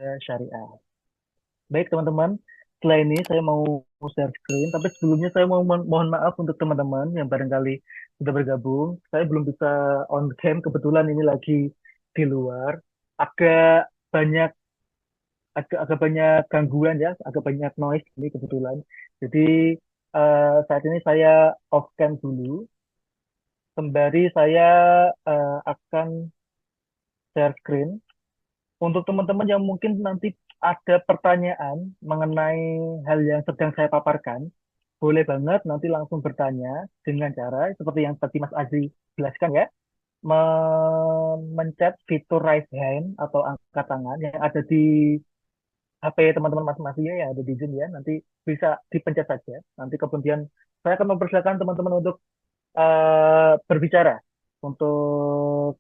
Syariah. Baik teman-teman, setelah ini saya mau share screen, tapi sebelumnya saya mau mohon maaf untuk teman-teman yang barangkali sudah bergabung. Saya belum bisa on cam, kebetulan ini lagi di luar. Agak banyak agak banyak gangguan ya, agak banyak noise ini kebetulan. Jadi saat ini saya off cam dulu, sembari saya akan share screen. Untuk teman-teman yang mungkin nanti ada pertanyaan mengenai hal yang sedang saya paparkan, boleh banget nanti langsung bertanya dengan cara seperti yang tadi Mas Azri jelaskan ya, mencet fitur raise hand atau angkat tangan yang ada di HP teman-teman masing-masing ya, yang ada di Zoom ya, nanti bisa dipencet saja. Nanti kemudian saya akan mempersilakan teman-teman untuk berbicara, untuk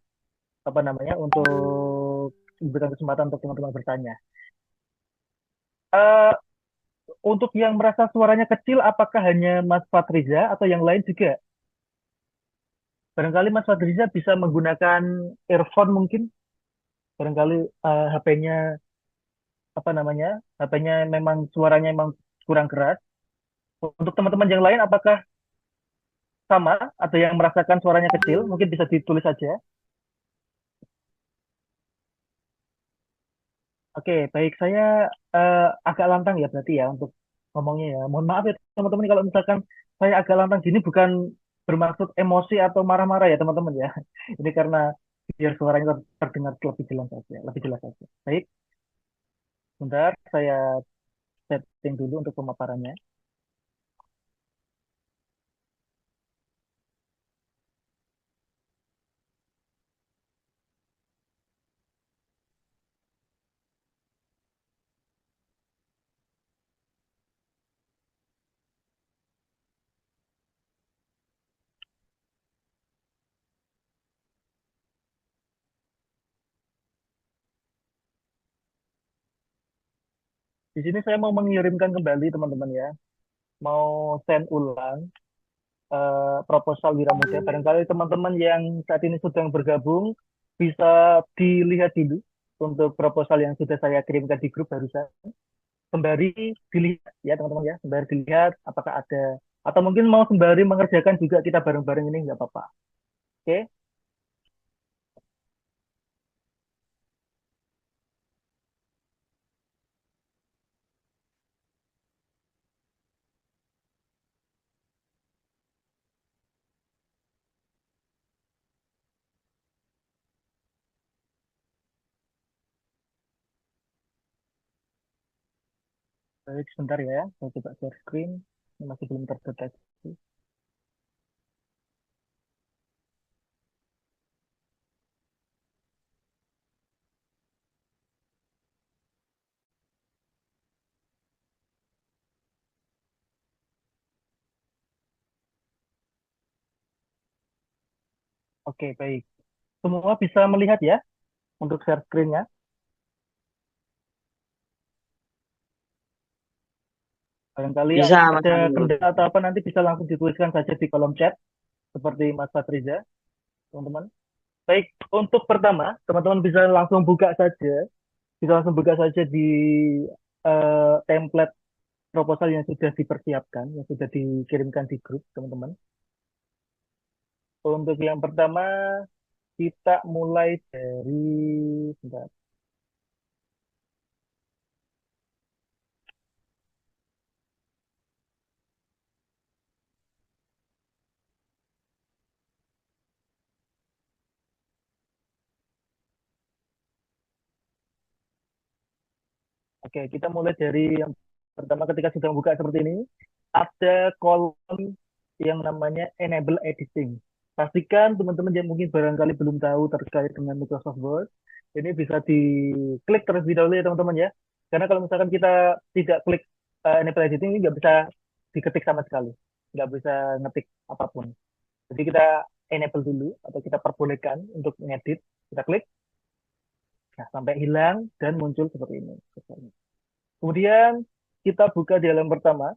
apa namanya, untuk memberikan kesempatan untuk teman-teman bertanya. Eh, untuk yang merasa suaranya kecil, apakah hanya Mas Fatriza atau yang lain juga? Barangkali Mas Fatriza bisa menggunakan earphone mungkin. Barangkali HP-nya apa namanya? HP-nya memang suaranya memang kurang keras. Untuk teman-teman yang lain, apakah sama? Ada yang merasakan suaranya kecil? Mungkin bisa ditulis saja. Oke, baik. Saya agak lantang ya berarti ya untuk ngomongnya ya. Mohon maaf ya teman-teman kalau misalkan saya agak lantang gini bukan bermaksud emosi atau marah-marah ya teman-teman ya. Ini karena biar suaranya terdengar lebih jelas saja, lebih jelas saja. Baik, sebentar saya setting dulu untuk pemaparannya. Di sini saya mau mengirimkan kembali teman-teman ya, mau send ulang proposal Wira Muda. Barangkali teman-teman yang saat ini sedang bergabung bisa dilihat dulu untuk proposal yang sudah saya kirimkan di grup barusan. Sembari dilihat ya teman-teman ya, sembari dilihat apakah ada atau mungkin mau sembari mengerjakan juga kita bareng-bareng ini nggak apa-apa. Oke, baik sebentar ya, saya coba share screen. Ini masih belum terdeteksi. Oke, baik. Semua bisa melihat ya untuk share screen-nya. Barangkali Bisa Mas ada Anur. kendala atau apa nanti bisa langsung dituliskan saja di kolom chat seperti Mas Fatriza, teman-teman. Baik, untuk pertama, teman-teman bisa langsung buka saja di template proposal yang sudah dipersiapkan, yang sudah dikirimkan di grup, teman-teman. Untuk yang pertama, kita mulai dari, sebentar. Oke, kita mulai dari yang pertama ketika sudah buka seperti ini, ada kolom yang namanya Enable Editing. Pastikan teman-teman yang mungkin barangkali belum tahu terkait dengan Microsoft Word, ini bisa diklik terlebih dahulu ya teman-teman ya. Karena kalau misalkan kita tidak klik Enable Editing, ini nggak bisa diketik sama sekali. Nggak bisa ngetik apapun. Jadi kita enable dulu, atau kita perbolehkan untuk ngedit. Kita klik, nah, sampai hilang, dan muncul seperti ini. Kemudian kita buka di halaman pertama,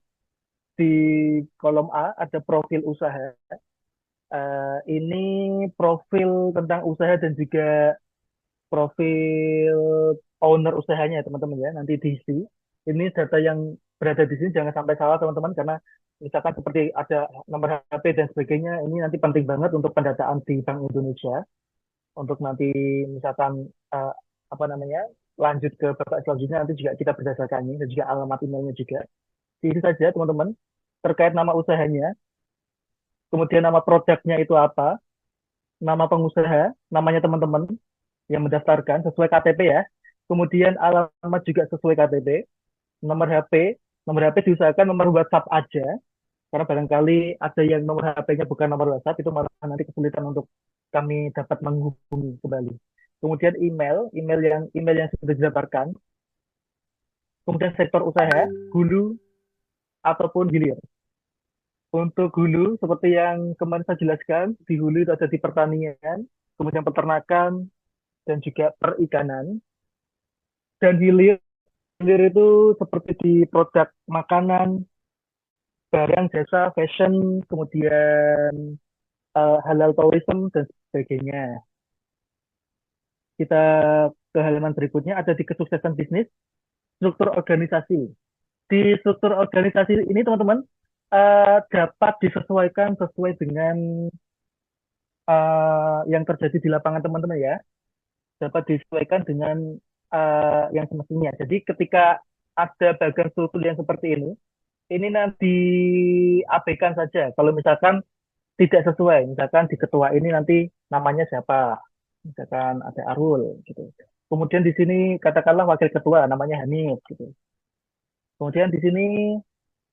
di kolom A ada profil usaha. Ini profil tentang usaha dan juga profil owner usahanya ya teman-teman ya, nanti diisi. Ini data yang berada di sini jangan sampai salah teman-teman, karena misalkan seperti ada nomor HP dan sebagainya, ini nanti penting banget untuk pendataan di Bank Indonesia, untuk nanti misalkan eh, apa namanya, lanjut ke babak selanjutnya nanti juga kita berdasarkannya dan juga alamat emailnya juga. Itu saja teman-teman terkait nama usahanya, kemudian nama produknya itu apa, nama pengusaha, namanya teman-teman yang mendaftarkan sesuai KTP ya. Kemudian alamat juga sesuai KTP, nomor HP, nomor HP diusahakan nomor WhatsApp aja, karena barangkali ada yang nomor HP-nya bukan nomor WhatsApp, itu malah nanti kesulitan untuk kami dapat menghubungi kembali. Kemudian email yang sudah didaftarkan, kemudian sektor usaha, hulu ataupun hilir. Untuk hulu, seperti yang kemarin saya jelaskan, di hulu itu ada di pertanian, kemudian peternakan, dan juga perikanan. Dan hilir, hilir itu seperti di produk makanan, barang, jasa, fashion, kemudian halal tourism, dan sebagainya. Kita ke halaman berikutnya, ada di kesuksesan bisnis, struktur organisasi. Di struktur organisasi ini, teman-teman, dapat disesuaikan sesuai dengan yang terjadi di lapangan teman-teman ya, dapat disesuaikan dengan yang semestinya. Jadi ketika ada bagian struktur yang seperti ini nanti abaikan saja. Kalau misalkan tidak sesuai, misalkan di ketua ini nanti namanya siapa, misalkan ada Arul gitu. Kemudian di sini katakanlah wakil ketua namanya Hanif gitu. Kemudian di sini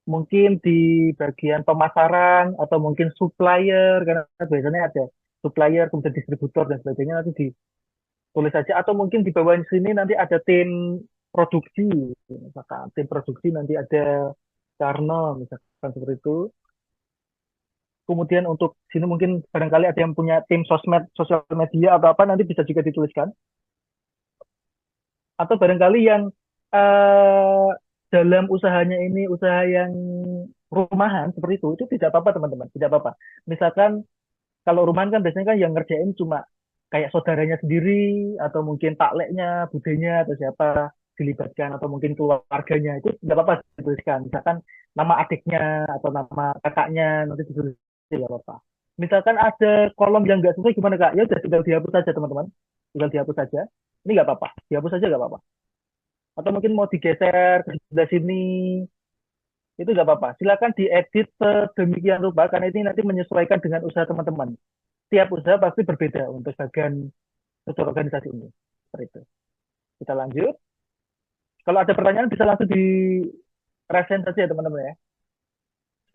mungkin di bagian pemasaran atau mungkin supplier, karena biasanya ada supplier, kemudian distributor dan sebagainya, nanti ditulis saja. Atau mungkin di bawah sini nanti ada tim produksi, misalkan tim produksi nanti ada Karno, misalkan seperti itu. Kemudian untuk sini mungkin barangkali ada yang punya tim sosmed, sosial media atau apa, nanti bisa juga dituliskan. Atau barangkali yang eh, dalam usahanya ini usaha yang rumahan seperti itu tidak apa-apa teman-teman, tidak apa-apa. Misalkan kalau rumahan kan biasanya kan yang ngerjain cuma kayak saudaranya sendiri, atau mungkin takleknya, budenya, atau siapa dilibatkan, atau mungkin keluarganya, itu tidak apa-apa dituliskan. Misalkan nama adiknya atau nama kakaknya nanti ditulis, tidak apa-apa. Misalkan ada kolom yang nggak sesuai gimana kak? Ya udah tinggal dihapus saja teman-teman, tinggal dihapus saja. Ini nggak apa-apa, dihapus saja nggak apa-apa. Atau mungkin mau digeser ke sebelah sini, itu nggak apa-apa. Silakan diedit sedemikian rupa karena ini nanti menyesuaikan dengan usaha teman-teman. Tiap usaha pasti berbeda untuk bagian struktur organisasi ini. Seperti itu. Kita lanjut. Kalau ada pertanyaan bisa langsung di resen saja ya teman-teman ya,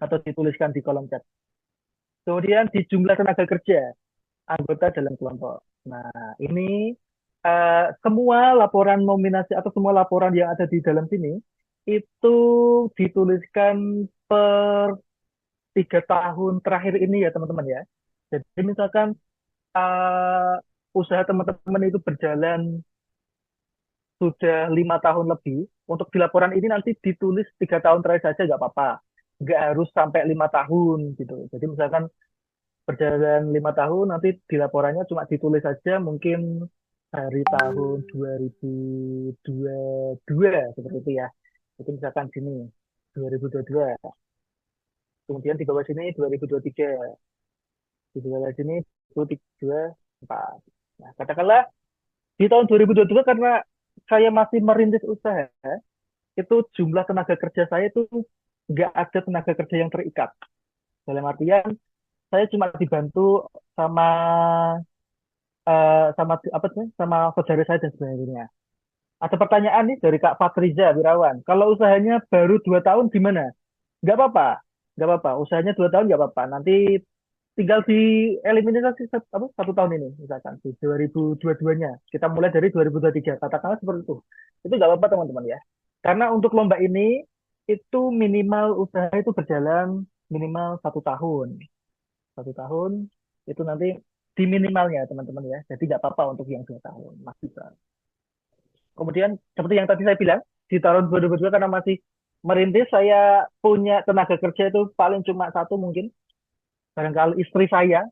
atau dituliskan di kolom chat. Kemudian di jumlah tenaga kerja anggota dalam kelompok. Nah, ini semua laporan nominasi atau semua laporan yang ada di dalam sini itu dituliskan per 3 tahun terakhir ini ya teman-teman ya. Jadi misalkan uh, usaha teman-teman itu berjalan sudah 5 tahun lebih, untuk di laporan ini nanti ditulis 3 tahun terakhir saja nggak apa-apa, nggak harus sampai 5 tahun gitu. Jadi misalkan berjalan 5 tahun, nanti di laporannya cuma ditulis saja mungkin dari tahun 2022 seperti itu ya. Itu misalkan sini 2022, kemudian di bawah sini 2023, di bawah sini 2024. Nah, katakanlah di tahun 2022 karena saya masih merintis usaha, itu jumlah tenaga kerja saya itu nggak ada tenaga kerja yang terikat. Dalam artian saya cuma dibantu sama sama apa sih, sama saudara saya dan sebagainya. Ada pertanyaan nih dari Kak Fatriza Wirawan. Kalau usahanya baru 2 tahun gimana? Nggak apa-apa, nggak apa-apa. Usahanya 2 tahun nggak apa-apa. Nanti tinggal dieliminasi apa, 1 tahun ini, misalkan di 2022-nya. Kita mulai dari 2023. Katakanlah seperti itu. Itu nggak apa-apa teman-teman ya. Karena untuk lomba ini itu minimal usaha itu berjalan minimal 1 tahun. 1 tahun itu nanti di minimalnya teman-teman ya. Jadi nggak apa-apa untuk yang 2 tahun, masih bisa. Kemudian seperti yang tadi saya bilang, di tahun 2022 karena masih merintis, saya punya tenaga kerja itu paling cuma satu mungkin. Barangkali istri saya,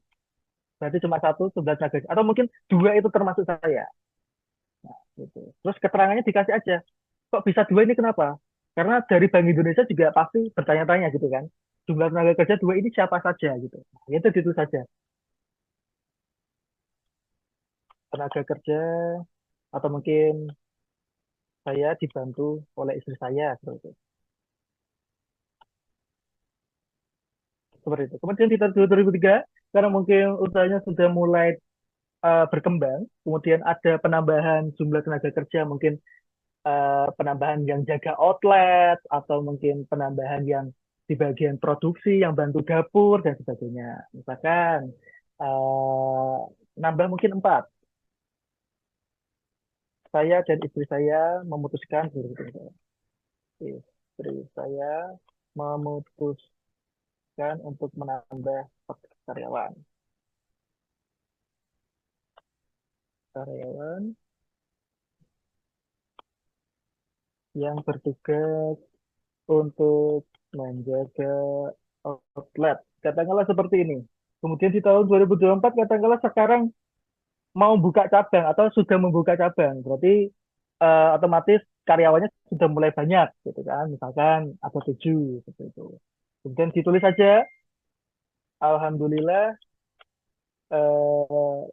berarti cuma satu, 11 tenaga kerja. Atau mungkin dua itu termasuk saya. gitu. Terus keterangannya dikasih aja. Kok bisa dua ini kenapa? Karena dari Bank Indonesia juga pasti bertanya-tanya gitu kan. Jumlah tenaga kerja dua ini siapa saja gitu. Nah, itu saja. Tenaga kerja atau mungkin saya dibantu oleh istri saya seperti itu. Seperti itu. Kemudian di tahun 2003 karena mungkin usahanya sudah mulai berkembang, kemudian ada penambahan jumlah tenaga kerja, mungkin penambahan yang jaga outlet atau mungkin penambahan yang di bagian produksi yang bantu dapur dan sebagainya. Misalkan eh, nambah mungkin empat. Saya dan istri saya memutuskan istri saya memutuskan untuk menambah karyawan. Karyawan yang bertugas untuk menjaga outlet. Katakanlah seperti ini. Kemudian di tahun 2024, katakanlah sekarang mau buka cabang atau sudah membuka cabang. Berarti otomatis karyawannya sudah mulai banyak, gitu kan. Misalkan ada tujuh, seperti itu. Kemudian ditulis saja, Alhamdulillah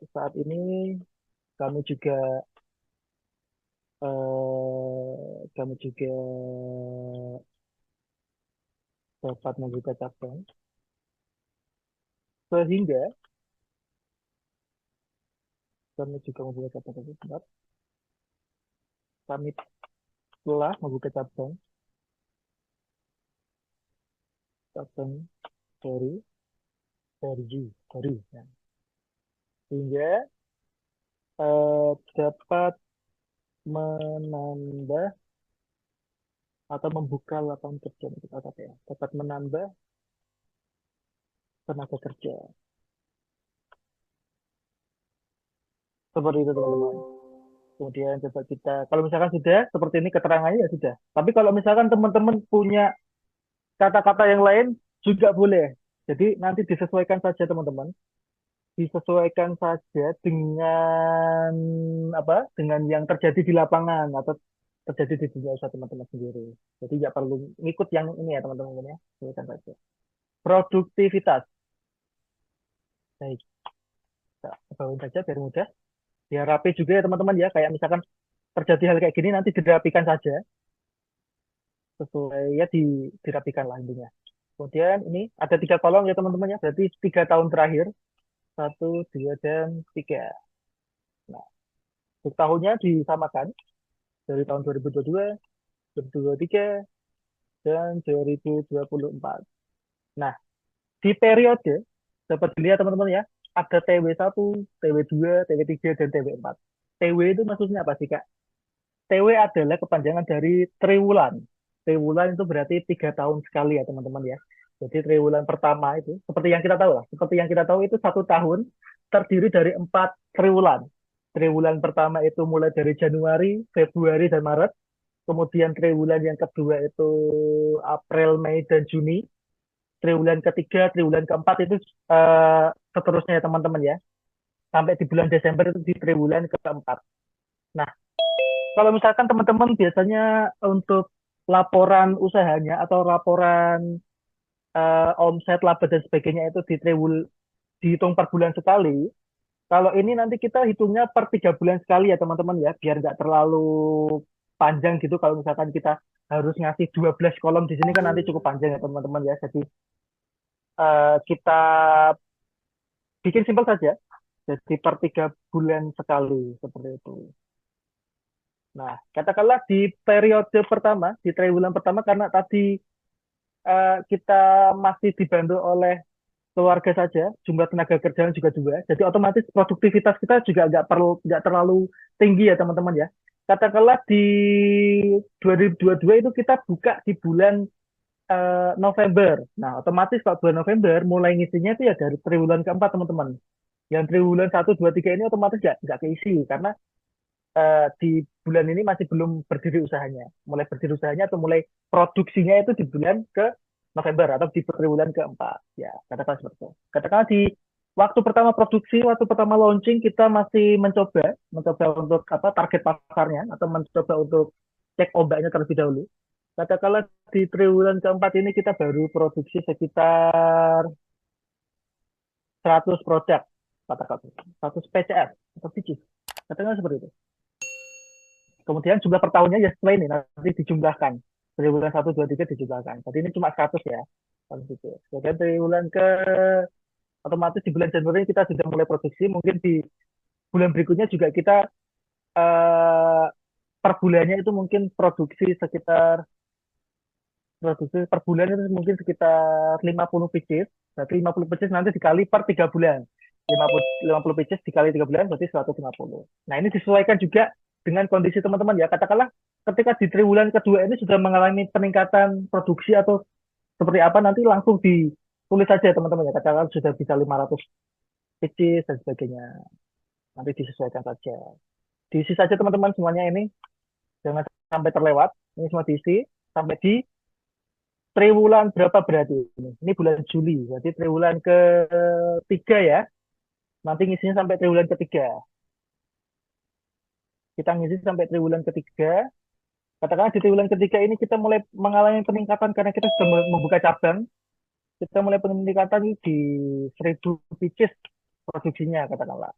saat ini kami juga kami juga dapat membuka cabang sehingga kami juga membuka cabang tersebut. Kami telah membuka cabang baru baru ya. Sehingga dapat menambah atau membuka lapangan kerja untuk KKPA, dapat menambah tenaga kerja. Seperti itu teman-teman. Kemudian coba kita, kalau misalkan sudah seperti ini keterangannya ya sudah. Tapi kalau misalkan teman-teman punya kata-kata yang lain juga boleh. Jadi nanti disesuaikan saja teman-teman. Disesuaikan saja dengan apa? Dengan yang terjadi di lapangan atau terjadi di dunia usaha teman-teman sendiri. Jadi nggak perlu ngikut yang ini ya teman-teman ya. Sesuaikan saja. Produktivitas. Baik, kita bawain saja biar mudah. Biar rapi juga ya teman-teman ya. Kayak misalkan terjadi hal kayak gini nanti dirapikan saja. Sesuai ya dirapikan lah intinya. Kemudian ini ada tiga kolom ya teman-teman ya. Berarti 3 tahun terakhir. Satu, dua, dan tiga. Nah, untuk tahunnya disamakan dari tahun 2022, 2023, dan 2024. Nah, di periode dapat dilihat teman-teman ya, ada TW1, TW2, TW3, dan TW4. TW itu maksudnya apa sih, Kak? TW adalah kepanjangan dari triwulan. Triwulan itu berarti 3 tahun sekali ya teman-teman ya. Jadi triwulan pertama itu seperti yang kita tahu lah. Seperti yang kita tahu itu 1 tahun terdiri dari 4 triwulan. Triwulan pertama itu mulai dari Januari, Februari, dan Maret. Kemudian triwulan yang kedua itu April, Mei, dan Juni. Triwulan ketiga, triwulan keempat itu seterusnya ya teman-teman ya. Sampai di bulan Desember itu di triwulan keempat. Nah, kalau misalkan teman-teman biasanya untuk laporan usahanya atau laporan omset, laba dan sebagainya itu dihitung per bulan sekali. Kalau ini nanti kita hitungnya per 3 bulan sekali ya teman-teman ya, biar nggak terlalu panjang gitu. Kalau misalkan kita harus ngasih 12 kolom di sini kan nanti cukup panjang ya teman-teman ya. Jadi kita bikin simpel saja. Jadi per 3 bulan sekali seperti itu. Nah, katakanlah di periode pertama, di triwulan pertama karena tadi kita masih dibantu oleh keluarga saja, jumlah tenaga kerjaan juga dua, jadi otomatis produktivitas kita juga nggak terlalu tinggi ya teman-teman ya. Katakanlah di 2022 itu kita buka di bulan November. Nah, otomatis kalau bulan November mulai ngisinya itu ya dari triwulan keempat teman-teman. Yang triwulan satu, 2, 3 ini otomatis nggak keisi karena di bulan ini masih belum berdiri usahanya. Mulai berdiri usahanya atau mulai produksinya itu di bulan ke November atau di triwulan keempat. Ya, katakan seperti itu. Katakan di Waktu pertama produksi, waktu pertama launching kita masih mencoba untuk apa target pasarnya atau mencoba untuk cek ombaknya terlebih dahulu. Katakanlah di triwulan keempat ini kita baru produksi sekitar 100 produk, katakanlah 100 PCS atau pitches. Katakanlah seperti itu. Kemudian jumlah per tahunnya ya setelah ini nanti dijumlahkan. Triwulan 1, 2, 3 dijumlahkan. Jadi ini cuma 100 ya. Kemudian triwulan ke otomatis di bulan Januari kita sudah mulai produksi. Mungkin di bulan berikutnya juga kita eh, per bulannya itu mungkin produksi per bulan itu mungkin sekitar 50 pieces. Berarti 50 pieces nanti dikali per 3 bulan. 50 pieces dikali 3 bulan berarti 150. Nah, ini disesuaikan juga dengan kondisi teman-teman ya. Katakanlah ketika di triwulan kedua ini sudah mengalami peningkatan produksi atau seperti apa nanti langsung ditulis saja teman-teman ya. Katakanlah sudah bisa 500 pieces dan sebagainya. Nanti disesuaikan saja. Diisi saja teman-teman semuanya ini. Jangan sampai terlewat. Ini semua diisi sampai di triwulan berapa berarti ini? Ini bulan Juli, berarti triwulan ketiga ya. Nanti ngisinya sampai triwulan ketiga. Kita ngisi sampai triwulan ketiga. Katakanlah di triwulan ketiga ini kita mulai mengalami peningkatan karena kita sudah membuka cabang. Kita mulai peningkatan di 1.000 pieces produksinya katakanlah.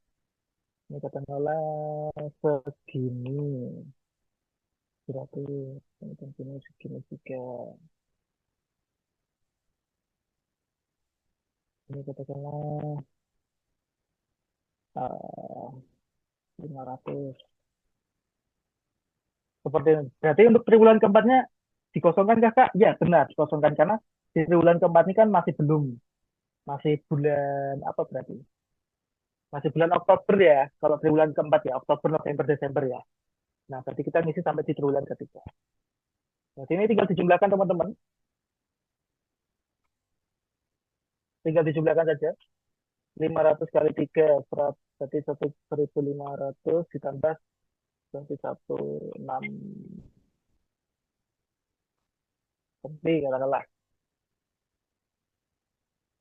Ini katakanlah segini. Berarti ini segini juga. Ini katakanlah 500. Seperti itu. Berarti untuk triwulan keempatnya dikosongkan kah, Kak? Ya, benar, dikosongkan karena di triwulan keempat ini kan masih bulan apa berarti? Masih bulan Oktober ya, kalau triwulan keempat ya, Oktober, November, Desember ya. Nah, berarti kita ngisi sampai di triwulan ketiga. Jadi ini tinggal dijumlahkan teman-teman, tinggal dijumlahkan saja. 500 kali 3, berarti 1.500 ditambah berarti 16 lebih katakanlah.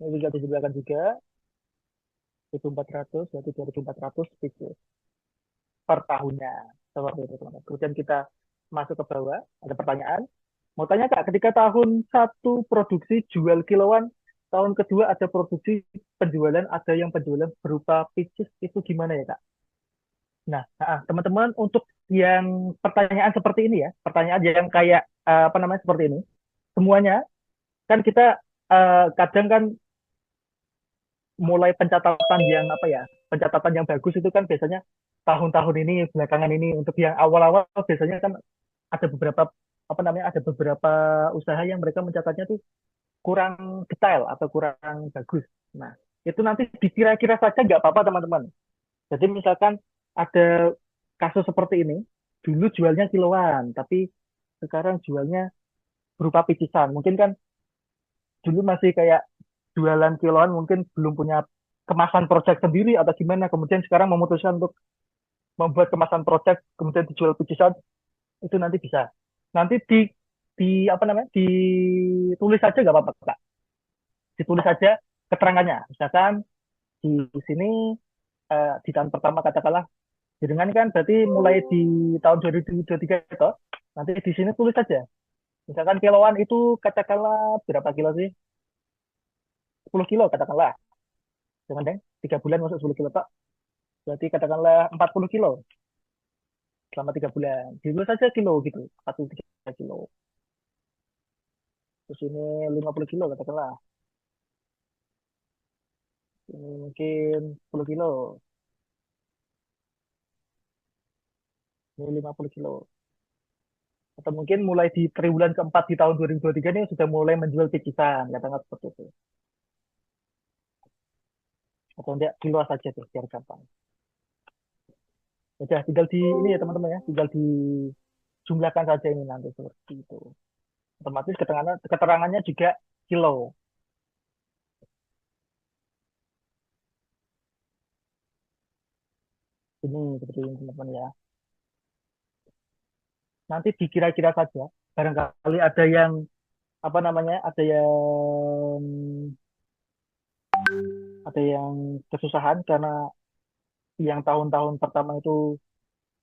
Ini tinggal dijumlahkan juga, 1.400 berarti 2.400 pieces per tahunnya. Seperti itu, teman-teman. Kemudian kita masuk ke bawah, ada pertanyaan. Mau tanya, Kak, ketika tahun satu produksi jual kiloan, tahun kedua ada produksi penjualan, ada yang penjualan berupa pieces, itu gimana ya, Kak? Nah, teman-teman, untuk yang pertanyaan seperti ini ya, pertanyaan yang kayak, apa namanya, seperti ini, semuanya, kan kita kadang kan mulai pencatatan yang apa ya, pencatatan yang bagus itu kan biasanya tahun-tahun ini, belakangan ini, untuk yang awal-awal biasanya kan ada beberapa apa namanya ada beberapa usaha yang mereka mencatatnya tuh kurang detail atau kurang bagus. Nah, itu nanti dikira-kira saja nggak apa-apa teman-teman. Jadi misalkan ada kasus seperti ini, dulu jualnya kiloan, tapi sekarang jualnya berupa picisan. Mungkin kan dulu masih kayak jualan kiloan, mungkin belum punya kemasan project sendiri atau gimana. Kemudian sekarang memutuskan untuk membuat kemasan project, kemudian dijual picisan, itu nanti bisa. Nanti di apa namanya ditulis saja nggak apa-apa Kak. Ditulis saja keterangannya. Misalkan di sini di tahun pertama katakanlah dengan kan berarti mulai di tahun 2023 itu nanti di sini tulis saja. Misalkan kiloan itu katakanlah berapa kilo sih? 10 kilo katakanlah. Jangan deh, 3 bulan masuk 10 kilo Pak. Berarti katakanlah 40 kilo selama 3 bulan. Ditulis saja kilo gitu, 43 kilo. Terus ini 50 kilo katakanlah. Ini mungkin 10 kilo. Ini 50 kilo. Atau mungkin mulai di triwulan keempat di tahun 2023 ini sudah mulai menjual picisan, katakanlah seperti itu. Atau enggak kilo saja tuh, biar gampang. Udah, tinggal di ini ya teman-teman ya, tinggal dijumlahkan saja ini nanti seperti itu. Otomatis keterangannya juga kilo. Ini seperti ini teman-teman ya. Nanti dikira-kira saja, barangkali ada yang apa namanya, ada yang ada yang kesusahan karena yang tahun-tahun pertama itu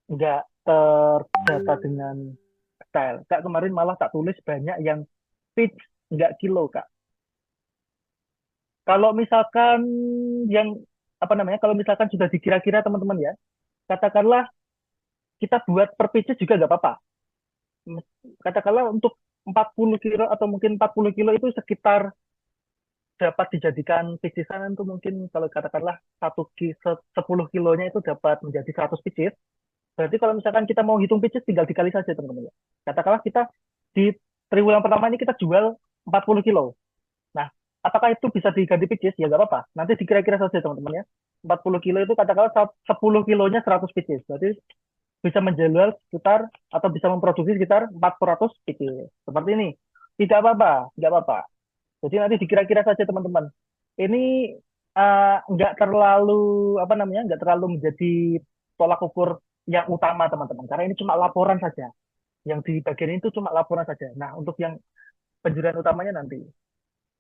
nggak terdata dengan style. Kak kemarin malah tak tulis banyak yang pitch nggak kilo Kak. Kalau misalkan yang apa namanya, kalau misalkan sudah dikira-kira teman-teman ya, katakanlah kita buat per pitches juga nggak apa-apa. Katakanlah untuk 40 kilo atau mungkin 40 kilo itu sekitar dapat dijadikan picisan itu mungkin kalau katakanlah 10 kilonya itu dapat menjadi 100 pieces. Berarti kalau misalkan kita mau hitung pieces tinggal dikali saja teman-teman ya. Katakanlah kita di triwulan pertama ini kita jual 40 kilo. Nah, apakah itu bisa diganti pieces? Ya nggak apa-apa. Nanti dikira-kira saja teman-teman ya. 40 kilo itu katakanlah 10 kilonya 100 pieces. Berarti bisa menjual sekitar atau bisa memproduksi sekitar 400 pieces. Seperti ini. Tidak apa-apa, tidak apa-apa. Jadi nanti dikira-kira saja teman-teman. Ini nggak terlalu apa namanya, nggak terlalu menjadi tolak ukur yang utama teman-teman. Karena ini cuma laporan saja. Yang di bagian itu cuma laporan saja. Nah untuk yang penjurian utamanya nanti.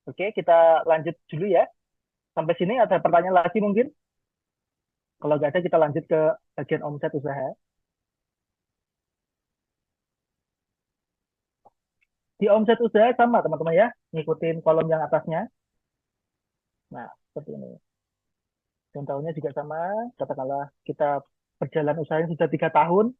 Oke, kita lanjut dulu ya. Sampai sini ada pertanyaan lagi mungkin? Kalau nggak ada kita lanjut ke bagian omset usaha. Di omset usaha sama teman-teman ya, ngikutin kolom yang atasnya. Nah, seperti ini. Dan tahunnya juga sama, katakanlah kita berjalan usahanya sudah 3 tahun.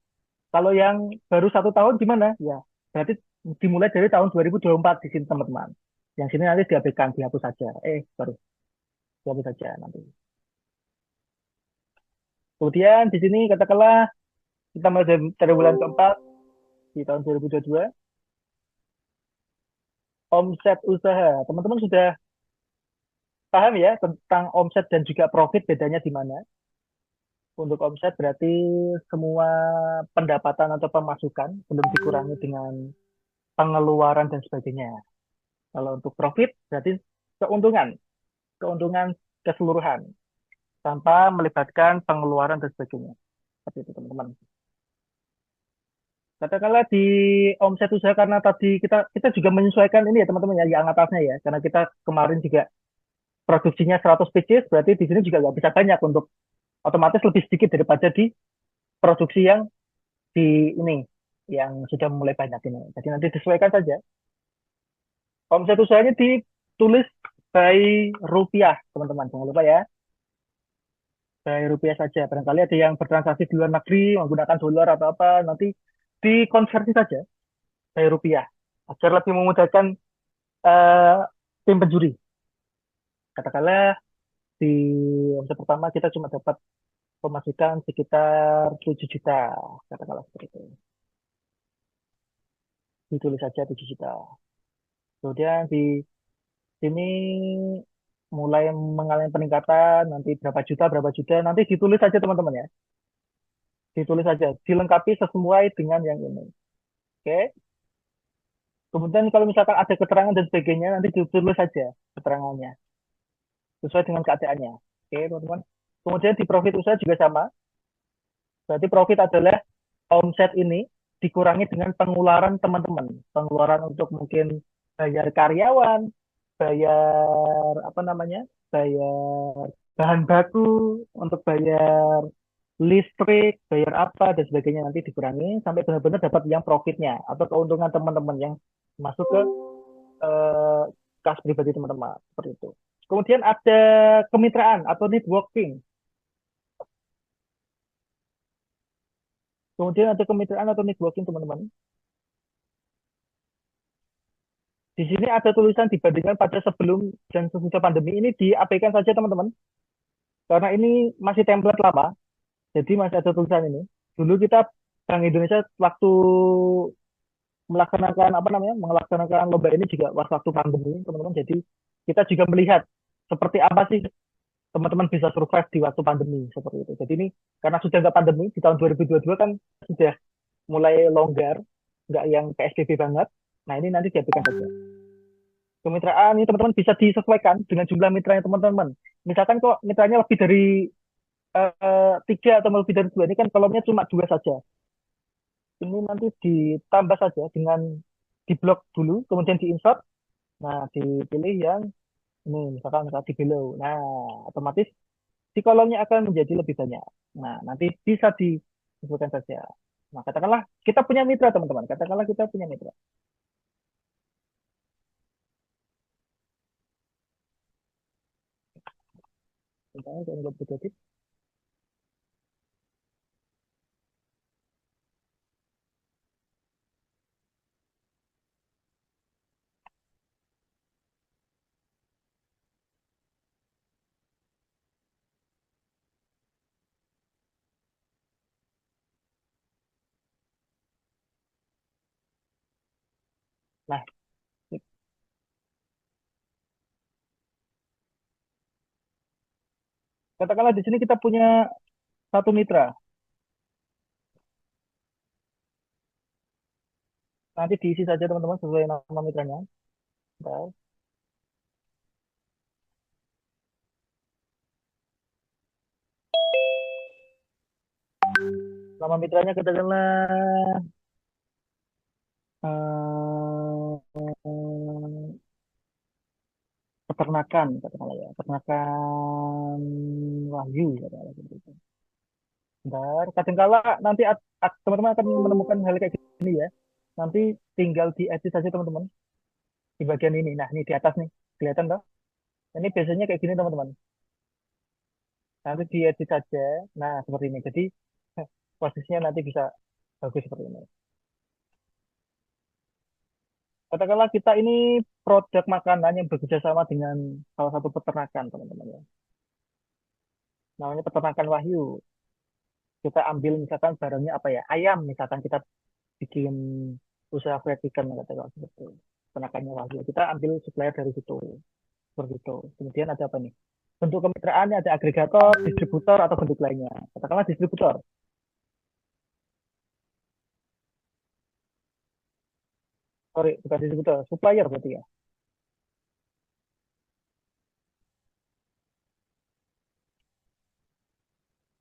Kalau yang baru 1 tahun gimana? Ya, berarti dimulai dari tahun 2024 di sini teman-teman. Yang sini nanti diabaikan, dihapus saja. Sorry, dihapus saja nanti. Kemudian di sini katakanlah kita mulai dari bulan keempat di tahun 2022, omset usaha. Teman-teman sudah paham ya tentang omset dan juga profit bedanya di mana? Untuk omset berarti semua pendapatan atau pemasukan belum dikurangi dengan pengeluaran dan sebagainya. Kalau untuk profit berarti keuntungan, keuntungan keseluruhan tanpa melibatkan pengeluaran dan sebagainya. Seperti itu teman-teman. Katakanlah di omset usaha karena tadi kita juga menyesuaikan ini ya teman-teman ya yang atasnya ya. Karena kita kemarin juga produksinya 100 pieces berarti di sini juga nggak bisa banyak untuk otomatis lebih sedikit daripada di produksi yang di ini yang sudah mulai banyak ini. Jadi nanti disesuaikan saja. Omset usahanya ditulis by rupiah, teman-teman. Jangan lupa ya, by rupiah saja. Barangkali ada yang bertransaksi di luar negeri menggunakan dolar atau apa, nanti dikonversi saja by rupiah agar lebih memudahkan eh, tim penjuri. Katakanlah di omset pertama kita cuma dapat pemasukan sekitar 7 juta, katakanlah seperti itu. Ditulis saja 7 juta. Kemudian di sini mulai mengalami peningkatan, nanti berapa juta, nanti ditulis saja teman-teman ya. Ditulis saja, dilengkapi sesuai dengan yang ini. Oke. Kemudian kalau misalkan ada keterangan dan sebagainya, nanti ditulis saja keterangannya, sesuai dengan keadaannya. Oke, teman-teman. Kemudian di profit usaha juga sama. Berarti profit adalah omset ini dikurangi dengan pengeluaran teman-teman. Pengeluaran untuk mungkin bayar karyawan, bayar apa namanya, bayar bahan baku, untuk bayar listrik, bayar apa dan sebagainya nanti dikurangi sampai benar-benar dapat yang profitnya atau keuntungan teman-teman yang masuk ke eh, kas pribadi teman-teman seperti itu. Kemudian ada kemitraan atau networking. Kemudian ada kemitraan atau networking teman-teman. Di sini ada tulisan dibandingkan pada sebelum dan sesudah pandemi ini diabaikan saja teman-teman. Karena ini masih template lama, jadi masih ada tulisan ini. Dulu kita Bank Indonesia waktu melaksanakan apa namanya, melaksanakan lomba ini juga waktu pandemi, teman-teman. Jadi kita juga melihat seperti apa sih teman-teman bisa survive di waktu pandemi seperti itu. Jadi ini karena sudah nggak pandemi di tahun 2022 kan sudah mulai longgar, nggak yang PSBB banget. Nah ini nanti diabaikan saja. Kemitraan ini teman-teman bisa disesuaikan dengan jumlah mitranya teman-teman. Misalkan kok mitranya lebih dari 3 atau lebih dari 2, ini kan kolomnya cuma 2 saja. Ini nanti ditambah saja dengan di blok dulu, kemudian diinsert. Nah, dipilih yang ini misalkan di below. Nah, otomatis di kolomnya akan menjadi lebih banyak. Nah, nanti bisa disebutkan saja. Nah, katakanlah kita punya mitra, teman-teman. Katakanlah kita punya mitra. Misalnya, saya anggap positif. Nah, katakanlah di sini kita punya satu mitra. Nanti diisi saja, teman-teman, sesuai nama mitranya. Bentar. Nama mitranya katakanlah peternakan, katakanlah ya. Peternakan Wahyu, katakanlah seperti itu. Bentar, kadangkala nanti teman-teman akan menemukan hal kayak gini ya. Nanti tinggal diedit saja, teman-teman, di bagian ini. Nah, ini di atas nih. Kelihatan toh? Ini biasanya kayak gini, teman-teman. Nanti diedit saja. Nah, seperti ini. Jadi, posisinya nanti bisa bagus seperti ini. Katakanlah kita ini produk makanan yang bekerja sama dengan salah satu peternakan, teman-teman ya. Namanya peternakan Wahyu. Kita ambil misalkan barangnya apa ya? Ayam, misalkan kita bikin usaha fried chicken, katakanlah seperti itu. Peternakannya Wahyu. Kita ambil supplier dari situ. Seperti itu. Kemudian ada apa nih? Bentuk kemitraannya ada agregator, distributor, atau bentuk lainnya. Katakanlah distributor. Sorry, bukan distributor, supplier berarti ya.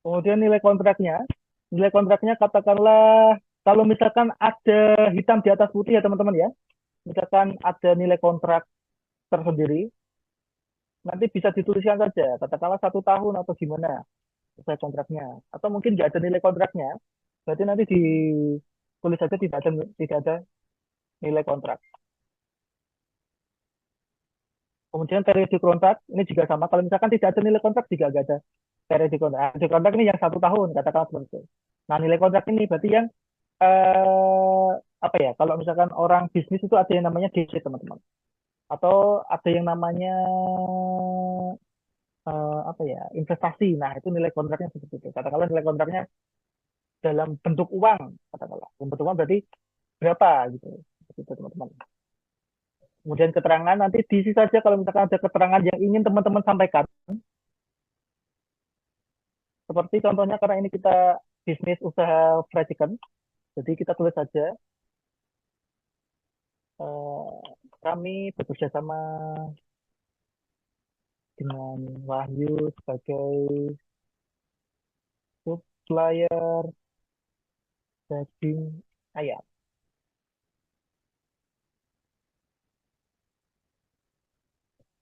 Kemudian nilai kontraknya katakanlah kalau misalkan ada hitam di atas putih ya, teman-teman ya. Misalkan ada nilai kontrak tersendiri, nanti bisa dituliskan saja. Katakanlah 1 tahun atau gimana selesai kontraknya. Atau mungkin nggak ada nilai kontraknya, berarti nanti ditulis saja tidak ada nilai kontrak. Kemudian periode kontrak ini juga sama. Kalau misalkan tidak ada nilai kontrak juga nggak ada periode kontrak. Periode kontrak ini yang 1 tahun, katakanlah seperti itu. Nah, nilai kontrak ini berarti yang apa ya? Kalau misalkan orang bisnis itu ada yang namanya DC, teman-teman. Atau ada yang namanya apa ya? Investasi. Nah, itu nilai kontraknya seperti itu. Katakanlah nilai kontraknya dalam bentuk uang, katakanlah. Dalam bentuk uang berarti berapa gitu. Seperti itu, teman-teman. Kemudian keterangan nanti diisi saja kalau misalkan ada keterangan yang ingin teman-teman sampaikan. Seperti contohnya karena ini kita bisnis usaha fried chicken, jadi kita tulis saja kami bekerja sama dengan Wahyu sebagai supplier daging ayam.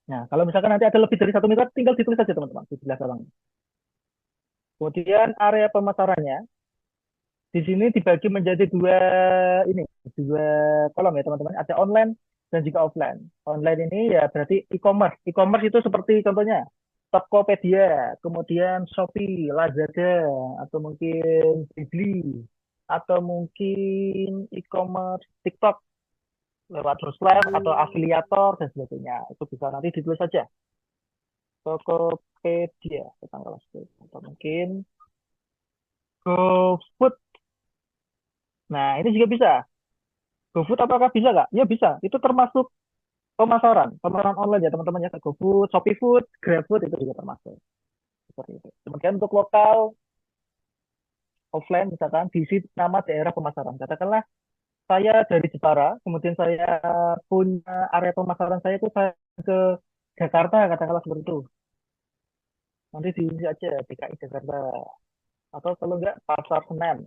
Nah, kalau misalkan nanti ada lebih dari satu mitra, tinggal ditulis saja, teman-teman, di sebelah bawah. Kemudian area pemasarannya di sini dibagi menjadi ini, dua kolom ya, teman-teman. Ada online dan juga offline. Online ini ya berarti e-commerce. E-commerce itu seperti contohnya Tokopedia, kemudian Shopee, Lazada, atau mungkin Blibli, atau mungkin e-commerce TikTok lewat Terus Live atau afiliator dan sebagainya. Itu bisa nanti ditulis saja. Tokopedia, tanggal atau mungkin GoFood. Nah, ini juga bisa. GoFood apakah bisa nggak? Ya bisa. Itu termasuk pemasaran online ya, teman-teman ya. GoFood, Shopee Food, GrabFood itu juga termasuk. Seperti itu. Kemudian untuk lokal, offline misalkan diisi nama daerah pemasaran. Katakanlah saya dari Jepara, kemudian saya punya area pemasaran saya itu saya ke Jakarta, katakanlah seperti itu. Nanti diisi aja DKI Jakarta. Atau kalau enggak Pasar Senen,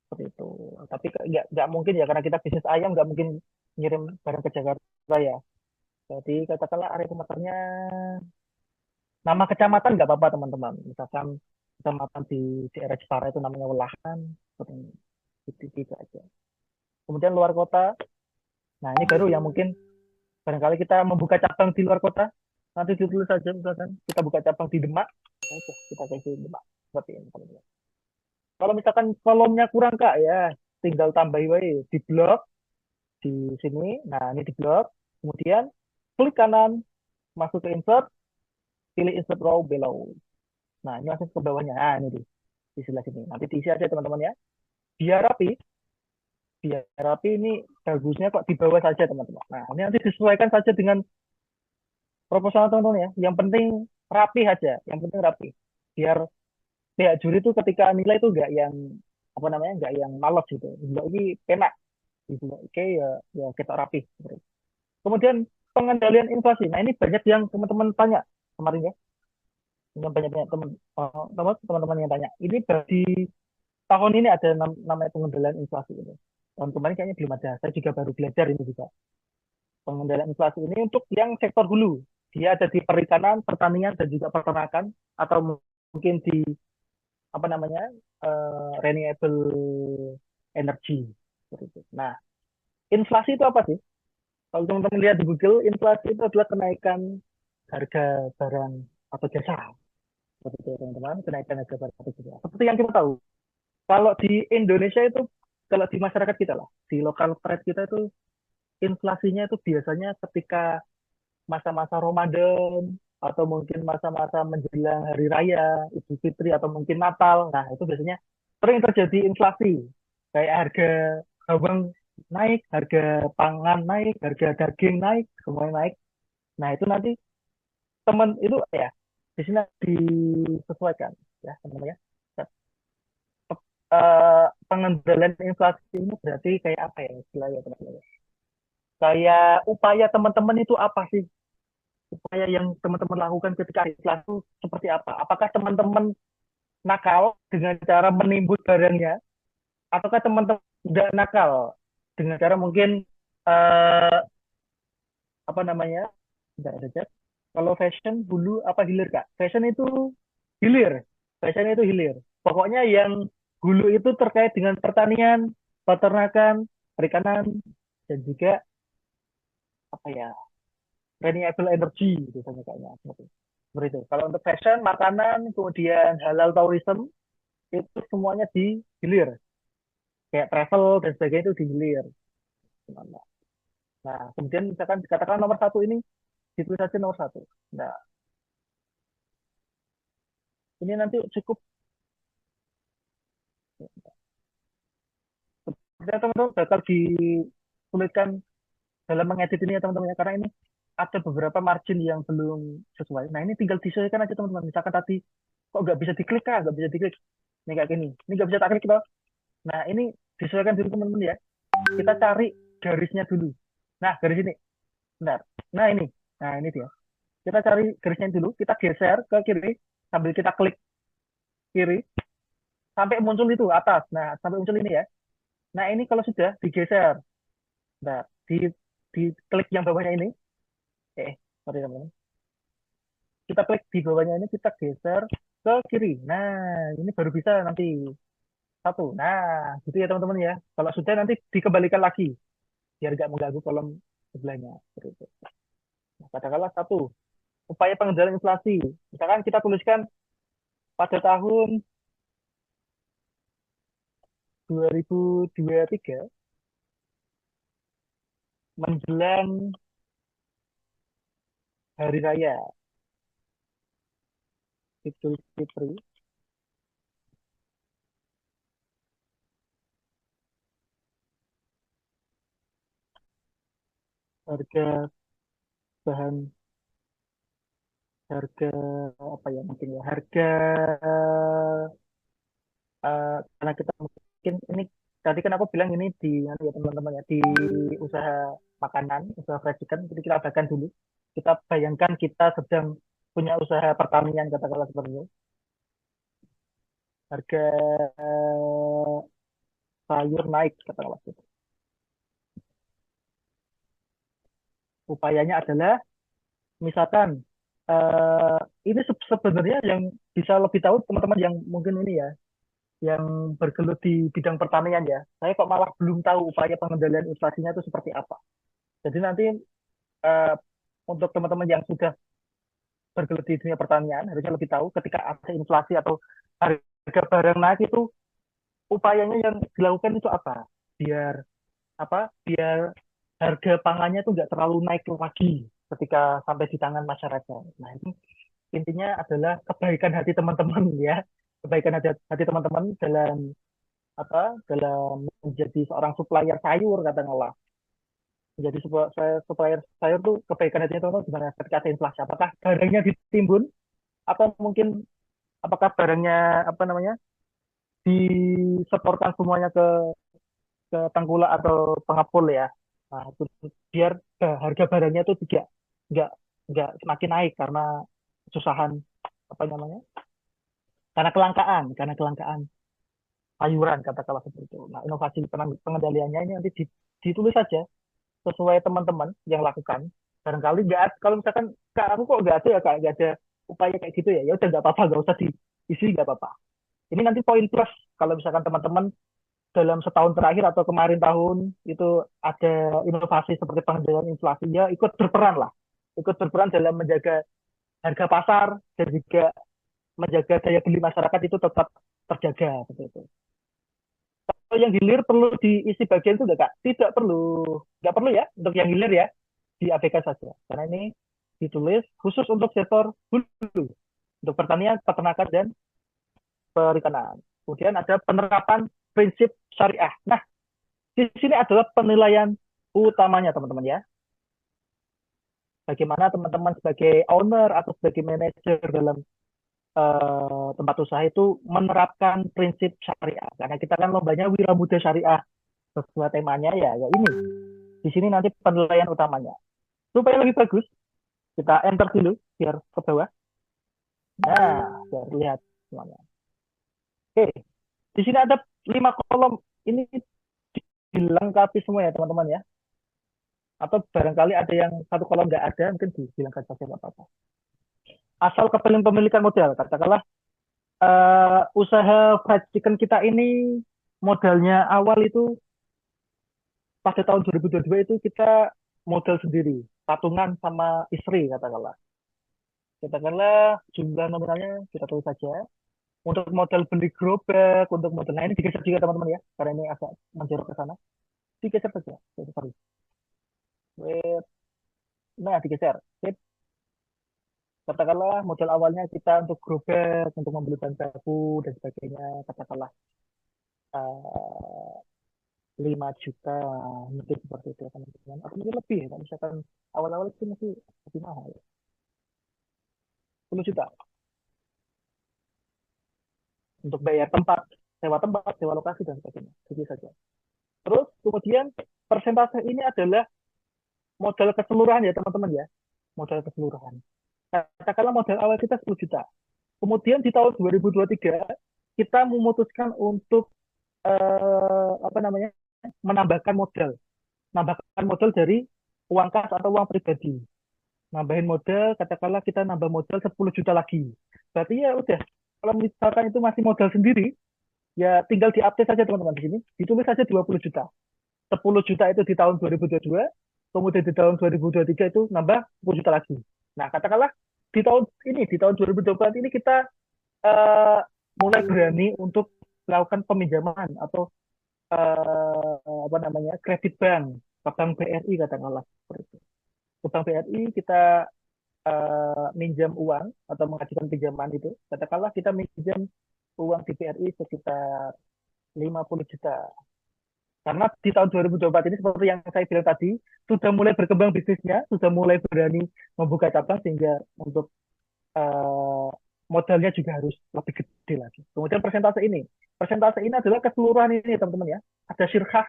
seperti itu. Tapi nggak mungkin ya, karena kita bisnis ayam nggak mungkin ngirim barang ke Jakarta ya. Jadi katakanlah area meternya nama kecamatan nggak apa-apa teman-teman. Misalkan kecamatan di daerah Jepara itu namanya Welahan, seperti ini. Gitu aja. Kemudian luar kota. Nah ini baru yang mungkin barangkali kita membuka cabang di luar kota. Nanti ditulis saja misalkan kita buka cabang di Demak. Oke, kita kasih Demak. Seperti ini teman-teman. Kalau misalkan kolomnya kurang kak ya, tinggal tambahi wae di blok di sini. Nah ini di blok. Kemudian klik kanan, masuk ke insert, pilih insert row below. Nah, ini masuk ke bawahnya. Nah, ini di sebelah sini. Nanti diisi aja teman-teman ya. Biar rapi, biar rapi ini bagusnya kok di bawah saja teman-teman. Nah, ini nanti disesuaikan saja dengan proposal teman-teman ya. Yang penting rapi aja, yang penting rapi. Biar pihak juri itu ketika nilai itu enggak yang apa namanya, enggak yang malas gitu. Enggak ini penak gitu. Oke ya, ya kita rapi. Kemudian pengendalian inflasi. Nah, ini banyak yang teman-teman tanya kemarin ya. Yang banyak-banyak teman-teman yang tanya. Ini di tahun ini ada namanya pengendalian inflasi ini. Tahun kemarin kayaknya belum ada. Saya juga baru belajar ini juga. Pengendalian inflasi ini untuk yang sektor hulu. Dia ada di perikanan, pertanian, dan juga peternakan. Atau mungkin di apa namanya renewable energy. Nah, inflasi itu apa sih? Kalau teman-teman lihat di Google, inflasi itu adalah kenaikan harga barang atau jasa. Seperti itu teman-teman, kenaikan harga barang atau jasa. Seperti yang kita tahu, kalau di Indonesia itu, kalau di masyarakat kita lah, di lokal trade kita itu, inflasinya itu biasanya ketika masa-masa Ramadan, atau mungkin masa-masa menjelang Hari Raya, Idul Fitri, atau mungkin Natal. Nah, itu biasanya sering terjadi inflasi. Kayak harga bawang naik, harga pangan naik, harga daging naik, semuanya naik. Nah, itu nanti teman itu ya, di sini disesuaikan ya teman-teman ya. Pengendalian inflasi ini berarti kayak apa ya istilahnya teman-teman? Kayak upaya teman-teman itu apa sih? Upaya yang teman-teman lakukan ketika inflasi itu seperti apa? Apakah teman-teman nakal dengan cara menimbun barangnya, ataukah teman-teman tidak nakal dengan cara mungkin eh, apa namanya? Tidak ada chat. Kalau fashion dulu apa hilir kak? Fashion itu hilir, fashion itu hilir. Pokoknya yang hulu itu terkait dengan pertanian, peternakan, perikanan, dan juga apa ya renewable energy gitu kayaknya seperti itu. Kalau untuk fashion, makanan, kemudian halal tourism itu semuanya di hilir. Kayak travel dan sebagainya itu di hilir. Nah, kemudian misalkan dikatakan nomor satu ini ditulis saja nomor satu. Nah, ini nanti cukup sebenarnya teman-teman bakal disulitan dalam mengedit ini ya teman-teman ya karena ini ada beberapa margin yang belum sesuai. Nah, ini tinggal disesuaikan aja teman-teman. Misalkan tadi kok nggak bisa diklik kah? Nggak bisa diklik. Ini kayak gini. Ini nggak bisa tak klik toh. Nah, ini disesuaikan dulu teman-teman ya. Kita cari garisnya dulu. Nah, garis ini. Benar. Nah, ini. Nah, ini dia. Kita cari garisnya dulu. Kita geser ke kiri. Sambil kita klik kiri. Sampai muncul itu atas. Nah, sampai muncul ini ya. Nah, ini kalau sudah digeser. Nah, di klik yang bawahnya ini. Sorry teman-teman. Kita klik di bawahnya ini. Kita geser ke kiri. Nah, ini baru bisa nanti satu. Nah, gitu ya teman-teman ya. Kalau sudah nanti dikembalikan lagi. Biar nggak mengganggu kolom sebelahnya. Seperti itu. Nah, katakanlah satu, upaya pengendalian inflasi. Misalkan kita tuliskan pada tahun 2023 menjelang Hari Raya Idul Fitri, harga bahan, harga apa ya mungkin ya, harga karena kita mungkin ini tadi kan aku bilang ini di anu ya teman-teman ya di usaha makanan, usaha fresh chicken, jadi kita abaikan dulu. Kita bayangkan kita sedang punya usaha pertanian katakanlah seperti itu. Harga sayur naik katakanlah gitu. Upayanya adalah misalkan eh ini sebenarnya yang bisa lebih tahu teman-teman yang mungkin ini ya, yang bergelut di bidang pertanian ya. Saya kok malah belum tahu upaya pengendalian inflasinya itu seperti apa. Jadi nanti eh, untuk teman-teman yang sudah bergelut di dunia pertanian harusnya lebih tahu ketika ada inflasi atau harga barang naik itu upayanya yang dilakukan itu apa? Biar biar harga pangannya itu nggak terlalu naik lagi ketika sampai di tangan masyarakat. Nah, ini intinya adalah kebaikan hati teman-teman ya, kebaikan hati teman-teman dalam dalam menjadi seorang supplier sayur katakanlah. Menjadi supplier sayur tuh kebaikan hatinya teman-teman gimana ketika ada inflasi? Apakah barangnya ditimbun atau mungkin apakah barangnya apa namanya disetorkan semuanya ke tengkulak atau pengepul ya. Nah, itu biar harga barangnya itu tidak nggak nggak semakin naik karena kesusahan apa namanya? Karena kelangkaan sayuran katakanlah seperti itu. Nah, inovasi pengendaliannya ini nanti ditulis saja sesuai teman-teman yang lakukan. Barangkali kalau misalkan kak aku kok nggak ada ya kak nggak ada upaya kayak gitu ya, ya udah nggak apa-apa nggak usah diisi nggak apa-apa. Ini nanti poin plus kalau misalkan teman-teman dalam setahun terakhir atau kemarin tahun itu ada inovasi seperti pengendalian inflasi ya ikut berperan dalam menjaga harga pasar dan juga menjaga daya beli masyarakat itu tetap terjaga seperti itu. Kalau yang hilir perlu diisi bagian itu enggak kak? Tidak perlu ya untuk yang hilir ya diabaikan saja karena ini ditulis khusus untuk sektor hulu untuk pertanian, peternakan dan perikanan. Kemudian ada penerapan prinsip syariah. Nah, di sini adalah penilaian utamanya teman-teman ya. Bagaimana teman-teman sebagai owner atau sebagai manajer dalam tempat usaha itu menerapkan prinsip syariah. Karena kita kan lombanya Wira Muda Syariah sesuai temanya ya ini. Di sini nanti penilaian utamanya. Supaya lebih bagus, kita enter dulu biar ke bawah. Nah, biar lihat semuanya. Oke, di sini ada 5 kolom. Ini dilengkapi semua ya teman-teman ya. Atau barangkali ada yang satu kolom nggak ada, mungkin dihilangkan saja nggak apa-apa. Asal kepemilikan modal, katakanlah usaha fried chicken kita ini modalnya awal itu pada tahun 2022 itu kita modal sendiri, patungan sama istri katakanlah. Katakanlah jumlah nominalnya kita tulis saja. Untuk modal beli gerobak, untuk modal nah ini digeser juga teman-teman ya, karena ini agak menjorok ke sana. Digeser saja. Sorry. Wait. Nah, digeser. Sip. Katakanlah modal awalnya kita untuk gerobak, untuk membeli bahan baku dan sebagainya, katakanlah uh, 5 juta, mungkin seperti itu ya teman-teman. Atau mungkin lebih, ya, misalkan awal-awal itu masih lebih mahal, ya. 10 juta untuk bayar tempat, sewa lokasi dan sebagainya. Itu saja. Terus kemudian persentase ini adalah modal keseluruhan ya teman-teman ya, modal keseluruhan. Katakanlah modal awal kita 10 juta. Kemudian di tahun 2023 kita memutuskan untuk apa namanya menambahkan modal dari uang kas atau uang pribadi. Nambahin modal, katakanlah kita nambah modal 10 juta lagi. Berarti ya udah, kalau misalkan itu masih modal sendiri, ya tinggal diupdate saja teman-teman di sini. Ditulis saja 20 juta. 10 juta itu di tahun 2022, kemudian di tahun 2023 itu nambah 10 juta lagi. Nah, katakanlah di tahun 2024 ini kita uh, mulai berani untuk melakukan peminjaman atau apa namanya kredit bank ke bank BRI katakanlah seperti itu. Ke bank BRI kita minjam uang atau mengajukan pinjaman itu. Katakanlah kita minjam uang di BRI sekitar 50 juta. Karena di tahun 2024 ini seperti yang saya bilang tadi, sudah mulai berkembang bisnisnya, sudah mulai berani membuka cabang sehingga untuk uh, modalnya juga harus lebih gede lagi. Kemudian persentase ini adalah keseluruhan ini teman-teman ya. Ada sirkah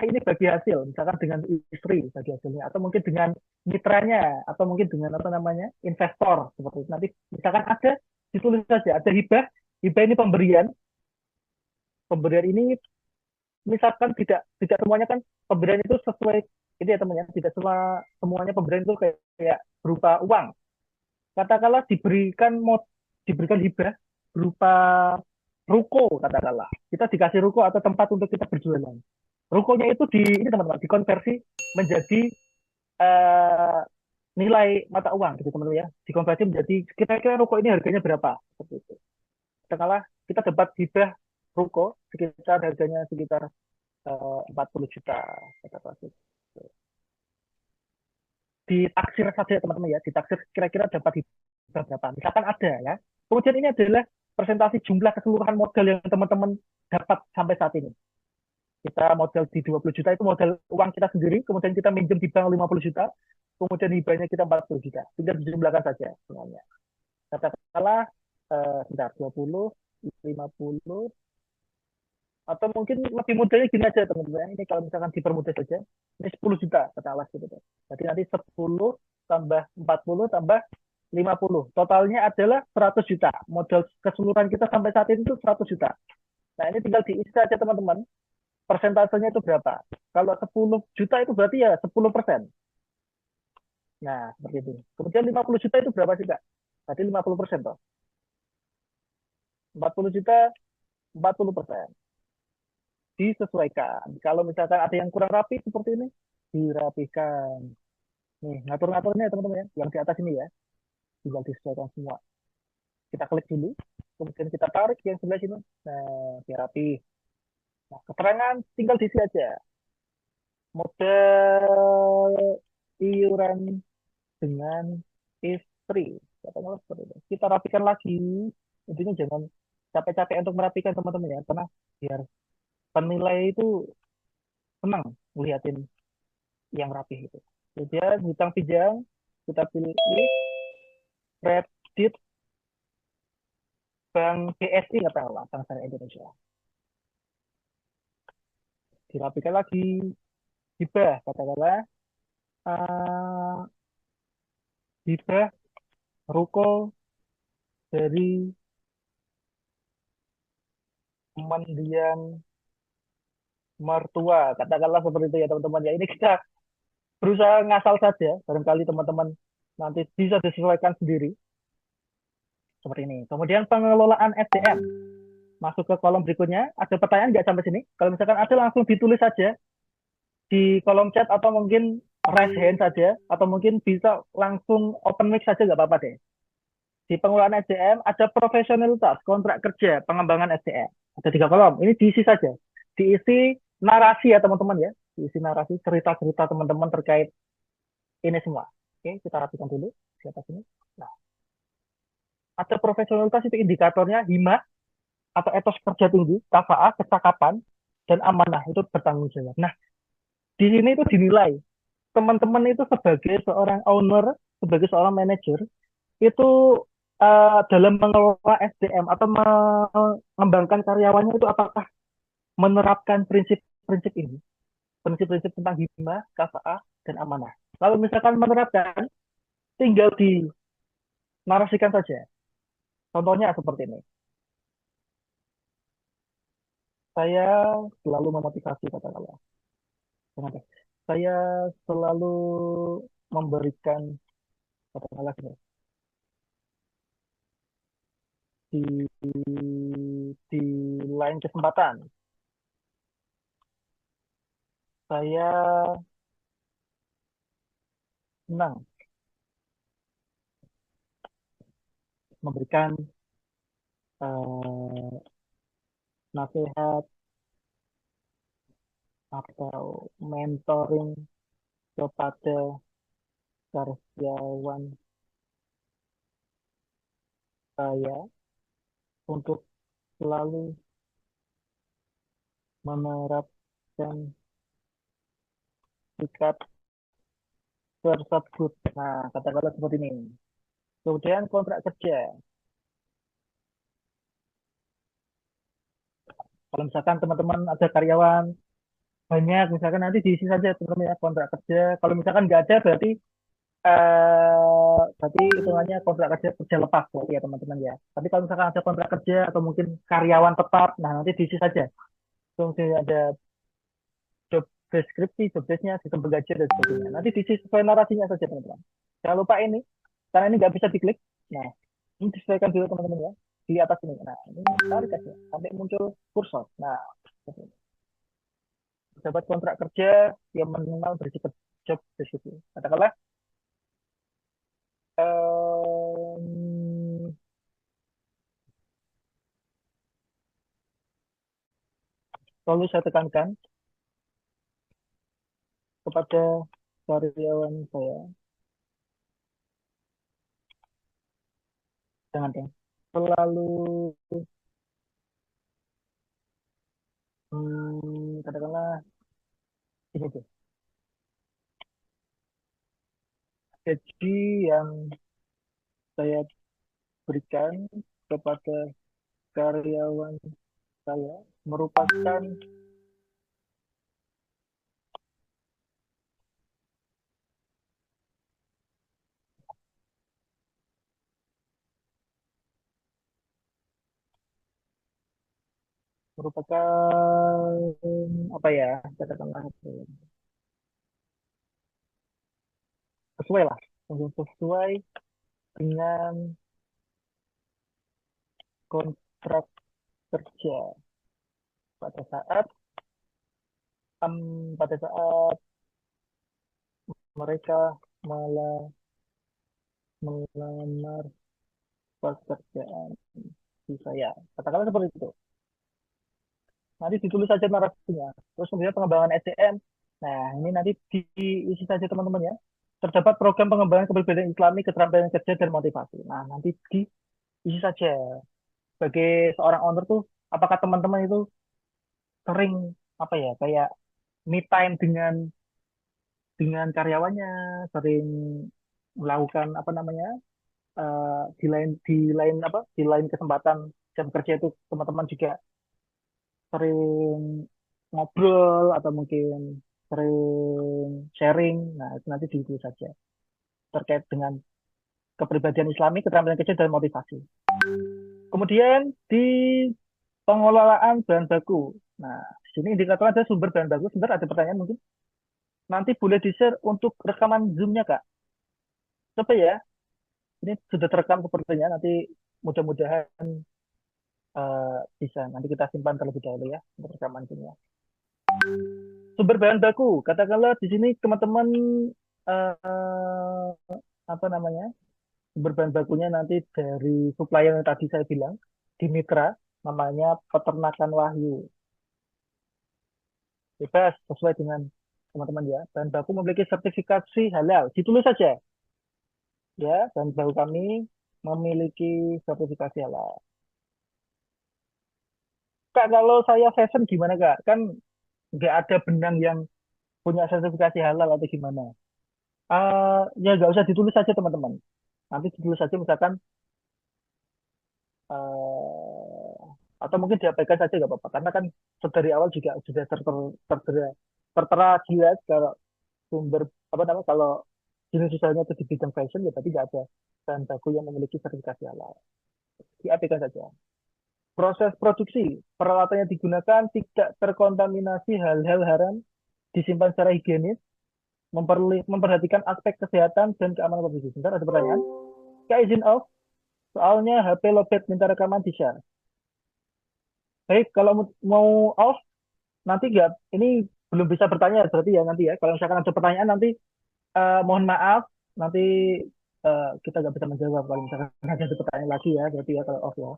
ini bagi hasil, misalkan dengan istri bagi hasilnya, atau mungkin dengan mitranya, atau mungkin dengan apa namanya investor seperti itu. Nanti misalkan ada ditulis saja ada hibah ini pemberian ini misalkan tidak tidak semuanya kan pemberian itu sesuai Itu ya teman-teman, tidak semuanya pemberian itu kayak berupa uang. Katakanlah diberikan hibah berupa ruko, katakanlah. Kita dikasih ruko atau tempat untuk kita berjualan. Rukonya itu ini teman-teman dikonversi menjadi eh, nilai mata uang gitu teman-teman ya. Dikonversi menjadi kira-kira ruko ini harganya berapa seperti itu. Katakanlah kita dapat hibah ruko sekitar harganya sekitar 40 juta katakanlah gitu. Ditaksir saja teman-teman ya, ditaksir kira-kira dapat hibah berapa. Misalkan ada ya. Kemudian ini adalah presentasi jumlah keseluruhan modal yang teman-teman dapat sampai saat ini. Kita modal di 20 juta itu modal uang kita sendiri, kemudian kita minjem di bank 50 juta, kemudian hibahnya kita 40 juta. Tinggal dijumlahkan saja semuanya. Katakanlah sebentar 20, 50, atau mungkin lebih mudahnya gini aja teman-teman. Ini kalau misalkan dipermudah saja, ini 10 juta katakanlah gitu. Jadi nanti 10 tambah 40 tambah 50. Totalnya adalah 100 juta. Modal keseluruhan kita sampai saat ini itu 100 juta. Nah ini tinggal diisi saja teman-teman. Persentasenya itu berapa? Kalau 10 juta itu berarti ya 10%. Nah, seperti itu. Kemudian 50 juta itu berapa sih, Kak? Berarti 50% toh. 40 juta, 40%. Disesuaikan. Kalau misalkan ada yang kurang rapi seperti ini, dirapikan. Nih, ngatur-ngaturnya ya teman-teman ya. Yang di atas ini ya, tinggal disesuaikan semua. Kita klik dulu, kemudian kita tarik yang sebelah sini. Nah, biar rapi. Nah, keterangan tinggal diisi aja. Model iuran dengan istri. Katakanlah seperti itu. Kita rapikan lagi. Intinya jangan capek-capek untuk merapikan teman-teman ya. Karena biar penilai itu senang melihatin yang rapi itu. Kemudian hutang pinjam, kita pilih kredit Bank BSI katakanlah, Bank Syariah Indonesia. Dirapikan lagi. Hibah katakanlah. Uh, hibah ruko dari Mandian Mertua. Katakanlah seperti itu ya teman-teman ya. Ini kita berusaha ngasal saja. Barangkali teman-teman nanti bisa disesuaikan sendiri. Seperti ini. Kemudian pengelolaan SDM. Masuk ke kolom berikutnya. Ada pertanyaan nggak sampai sini? Kalau misalkan ada langsung ditulis saja di kolom chat atau mungkin raise hand saja. Atau mungkin bisa langsung open mic saja nggak apa-apa deh. Di pengelolaan SDM ada profesionalitas, kontrak kerja, pengembangan SDM. Ada 3 kolom. Ini diisi saja. Diisi narasi ya teman-teman ya. Diisi narasi cerita-cerita teman-teman terkait ini semua. Oke, kita rapikan dulu. Siapa sini? Nah, ada profesionalitas itu indikatornya hima atau etos kerja tinggi, KFA, kecakapan, dan amanah itu bertanggung jawab. Nah, di sini itu dinilai teman-teman itu sebagai seorang owner, sebagai seorang manajer itu dalam mengelola SDM atau mengembangkan karyawannya itu apakah menerapkan prinsip-prinsip ini, prinsip-prinsip tentang hima, KFA, dan amanah. Kalau misalkan menerapkan, tinggal dinarasikan saja. Contohnya seperti ini. Saya selalu memotivasi katakanlah. Saya selalu memberikan katakanlah di di lain kesempatan saya senang memberikan eh, nasihat atau mentoring kepada karyawan saya untuk selalu menerapkan sikap tersebut. Nah, kata-kata seperti ini. Kemudian kontrak kerja. Kalau misalkan teman-teman ada karyawan banyak, misalkan nanti diisi saja teman-teman ya kontrak kerja. Kalau misalkan nggak ada, berarti hitungannya kontrak kerja kerja lepas berarti ya teman-teman ya. Tapi kalau misalkan ada kontrak kerja atau mungkin karyawan tetap, nah nanti diisi saja. Kemudian ada job deskripsi, subjeknya, sistem penggajian, dan sebagainya. Nanti diisi sesuai narasinya saja, teman-teman. Jangan lupa ini, karena ini nggak bisa diklik. Nah, ini disesuaikan dulu, teman-teman ya. Di atas ini. Nah, ini tarik aja, sampai muncul kursor. Nah, dapat kontrak kerja yang minimal bersifat job description. Katakanlah, em, lalu saya tekankan kepada karyawan saya, jangan deh, selalu katakanlah ini deh, gaji yang saya berikan kepada karyawan saya merupakan merupakan apa ya, katakanlah sesuai lah, sesuai dengan kontrak kerja pada saat pada saat mereka malah melamar pekerjaan di saya. Katakanlah seperti itu. Nanti ditulis saja narasinya. Terus kemudian pengembangan SDM. Nah, ini nanti diisi saja teman-teman ya. Terdapat program pengembangan kepribadian Islami, keterampilan kerja, dan motivasi. Nah, nanti diisi saja. Sebagai seorang owner tuh, apakah teman-teman itu sering apa ya, kayak me time dengan karyawannya, sering melakukan apa namanya, di lain apa, di lain kesempatan jam kerja itu teman-teman juga sering ngobrol atau mungkin sering sharing. Nah, itu nanti di itu saja terkait dengan kepribadian Islami, keterampilan kerja, dan motivasi. Kemudian di pengelolaan bahan baku. Nah, di sini indikator ada sumber bahan baku. Sebentar ada pertanyaan mungkin. Nanti boleh di-share untuk rekaman Zoom-nya, Kak. Coba ya. Ini sudah terekam sepertinya. Nanti mudah-mudahan bisa. Nanti kita simpan terlebih dahulu ya untuk rekaman Zoom-nya. Sumber bahan baku. Katakanlah di sini teman-teman eh, apa namanya? Sumber bahan bakunya nanti dari supplier yang tadi saya bilang di Mitra, namanya Peternakan Wahyu. Bebas sesuai dengan teman-teman ya. Bahan baku memiliki sertifikasi halal. Ditulis saja ya, bahan baku kami memiliki sertifikasi halal. Kak, kalau saya fashion gimana Kak? Kan nggak ada benang yang punya sertifikasi halal atau gimana? Ya nggak usah ditulis saja teman-teman. Nanti ditulis saja misalkan eh, atau mungkin diabaikan saja nggak apa-apa. Karena kan dari awal juga sudah tertera tertera jelas kalau sumber apa namanya, kalau jenis usahanya itu di bidang fashion ya berarti nggak ada bahan baku yang memiliki sertifikasi halal. Diabaikan saja. Proses produksi, peralatan yang digunakan tidak terkontaminasi hal-hal haram, disimpan secara higienis, memperhatikan aspek kesehatan dan keamanan produksi. Sebentar, ada pertanyaan. Kak izin off, soalnya HP lowbat minta rekaman di share. Baik, kalau mau off, nanti nggak, ini belum bisa bertanya berarti ya nanti ya. Kalau misalkan ada pertanyaan nanti mohon maaf, nanti kita nggak bisa menjawab kalau misalkan ada pertanyaan lagi ya, berarti ya kalau off ya.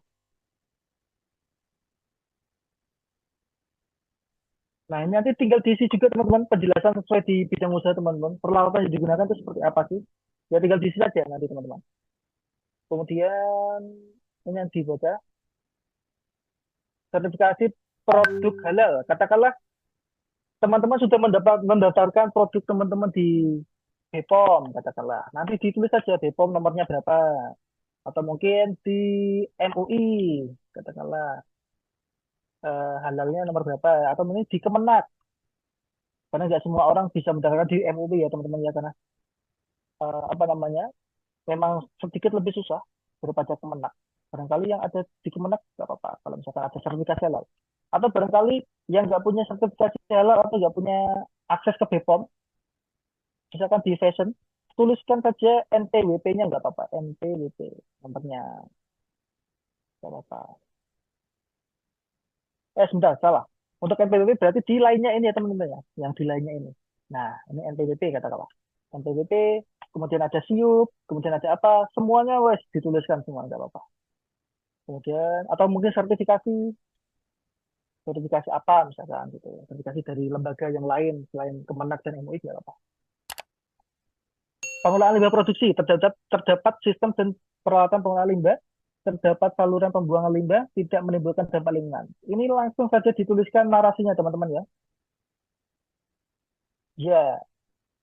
Nah, ini nanti tinggal diisi juga teman-teman penjelasan sesuai di bidang usaha teman-teman. Peralatan yang digunakan itu seperti apa sih? Ya tinggal diisi saja nanti teman-teman. Kemudian ini yang dibaca sertifikasi produk halal. Katakanlah teman-teman sudah mendaftarkan produk teman-teman di BPOM katakanlah. Nanti ditulis saja BPOM nomornya berapa. Atau mungkin di MUI katakanlah halalnya nomor berapa. Atau mungkin di Kemenak. Karena nggak semua orang bisa mendaftarkan di MUI ya teman-teman ya. Karena apa namanya, memang sedikit lebih susah daripada Kemenak. Barangkali yang ada di Kemenak nggak apa-apa. Kalau misalkan ada sertifikasi halal. Atau barangkali yang nggak punya sertifikasi halal atau nggak punya akses ke BPOM, misalkan di fashion, tuliskan saja NPWP-nya nggak apa-apa, NPWP, nomornya nggak apa-apa. Sebentar, salah. Untuk NPWP berarti di lainnya ini ya teman-teman ya, yang di lainnya ini. Nah, ini NPWP katakanlah. NPWP, kemudian ada SIUP, kemudian ada apa, semuanya wes dituliskan semua, nggak apa-apa. Kemudian, atau mungkin sertifikasi, sertifikasi apa misalkan gitu, sertifikasi dari lembaga yang lain selain Kemenak dan MUI nggak apa-apa. Pengelolaan limbah produksi, terdapat sistem dan peralatan pengelolaan limbah, terdapat saluran pembuangan limbah, tidak menimbulkan dampak lingkungan. Ini langsung saja dituliskan narasinya teman-teman ya. Ya,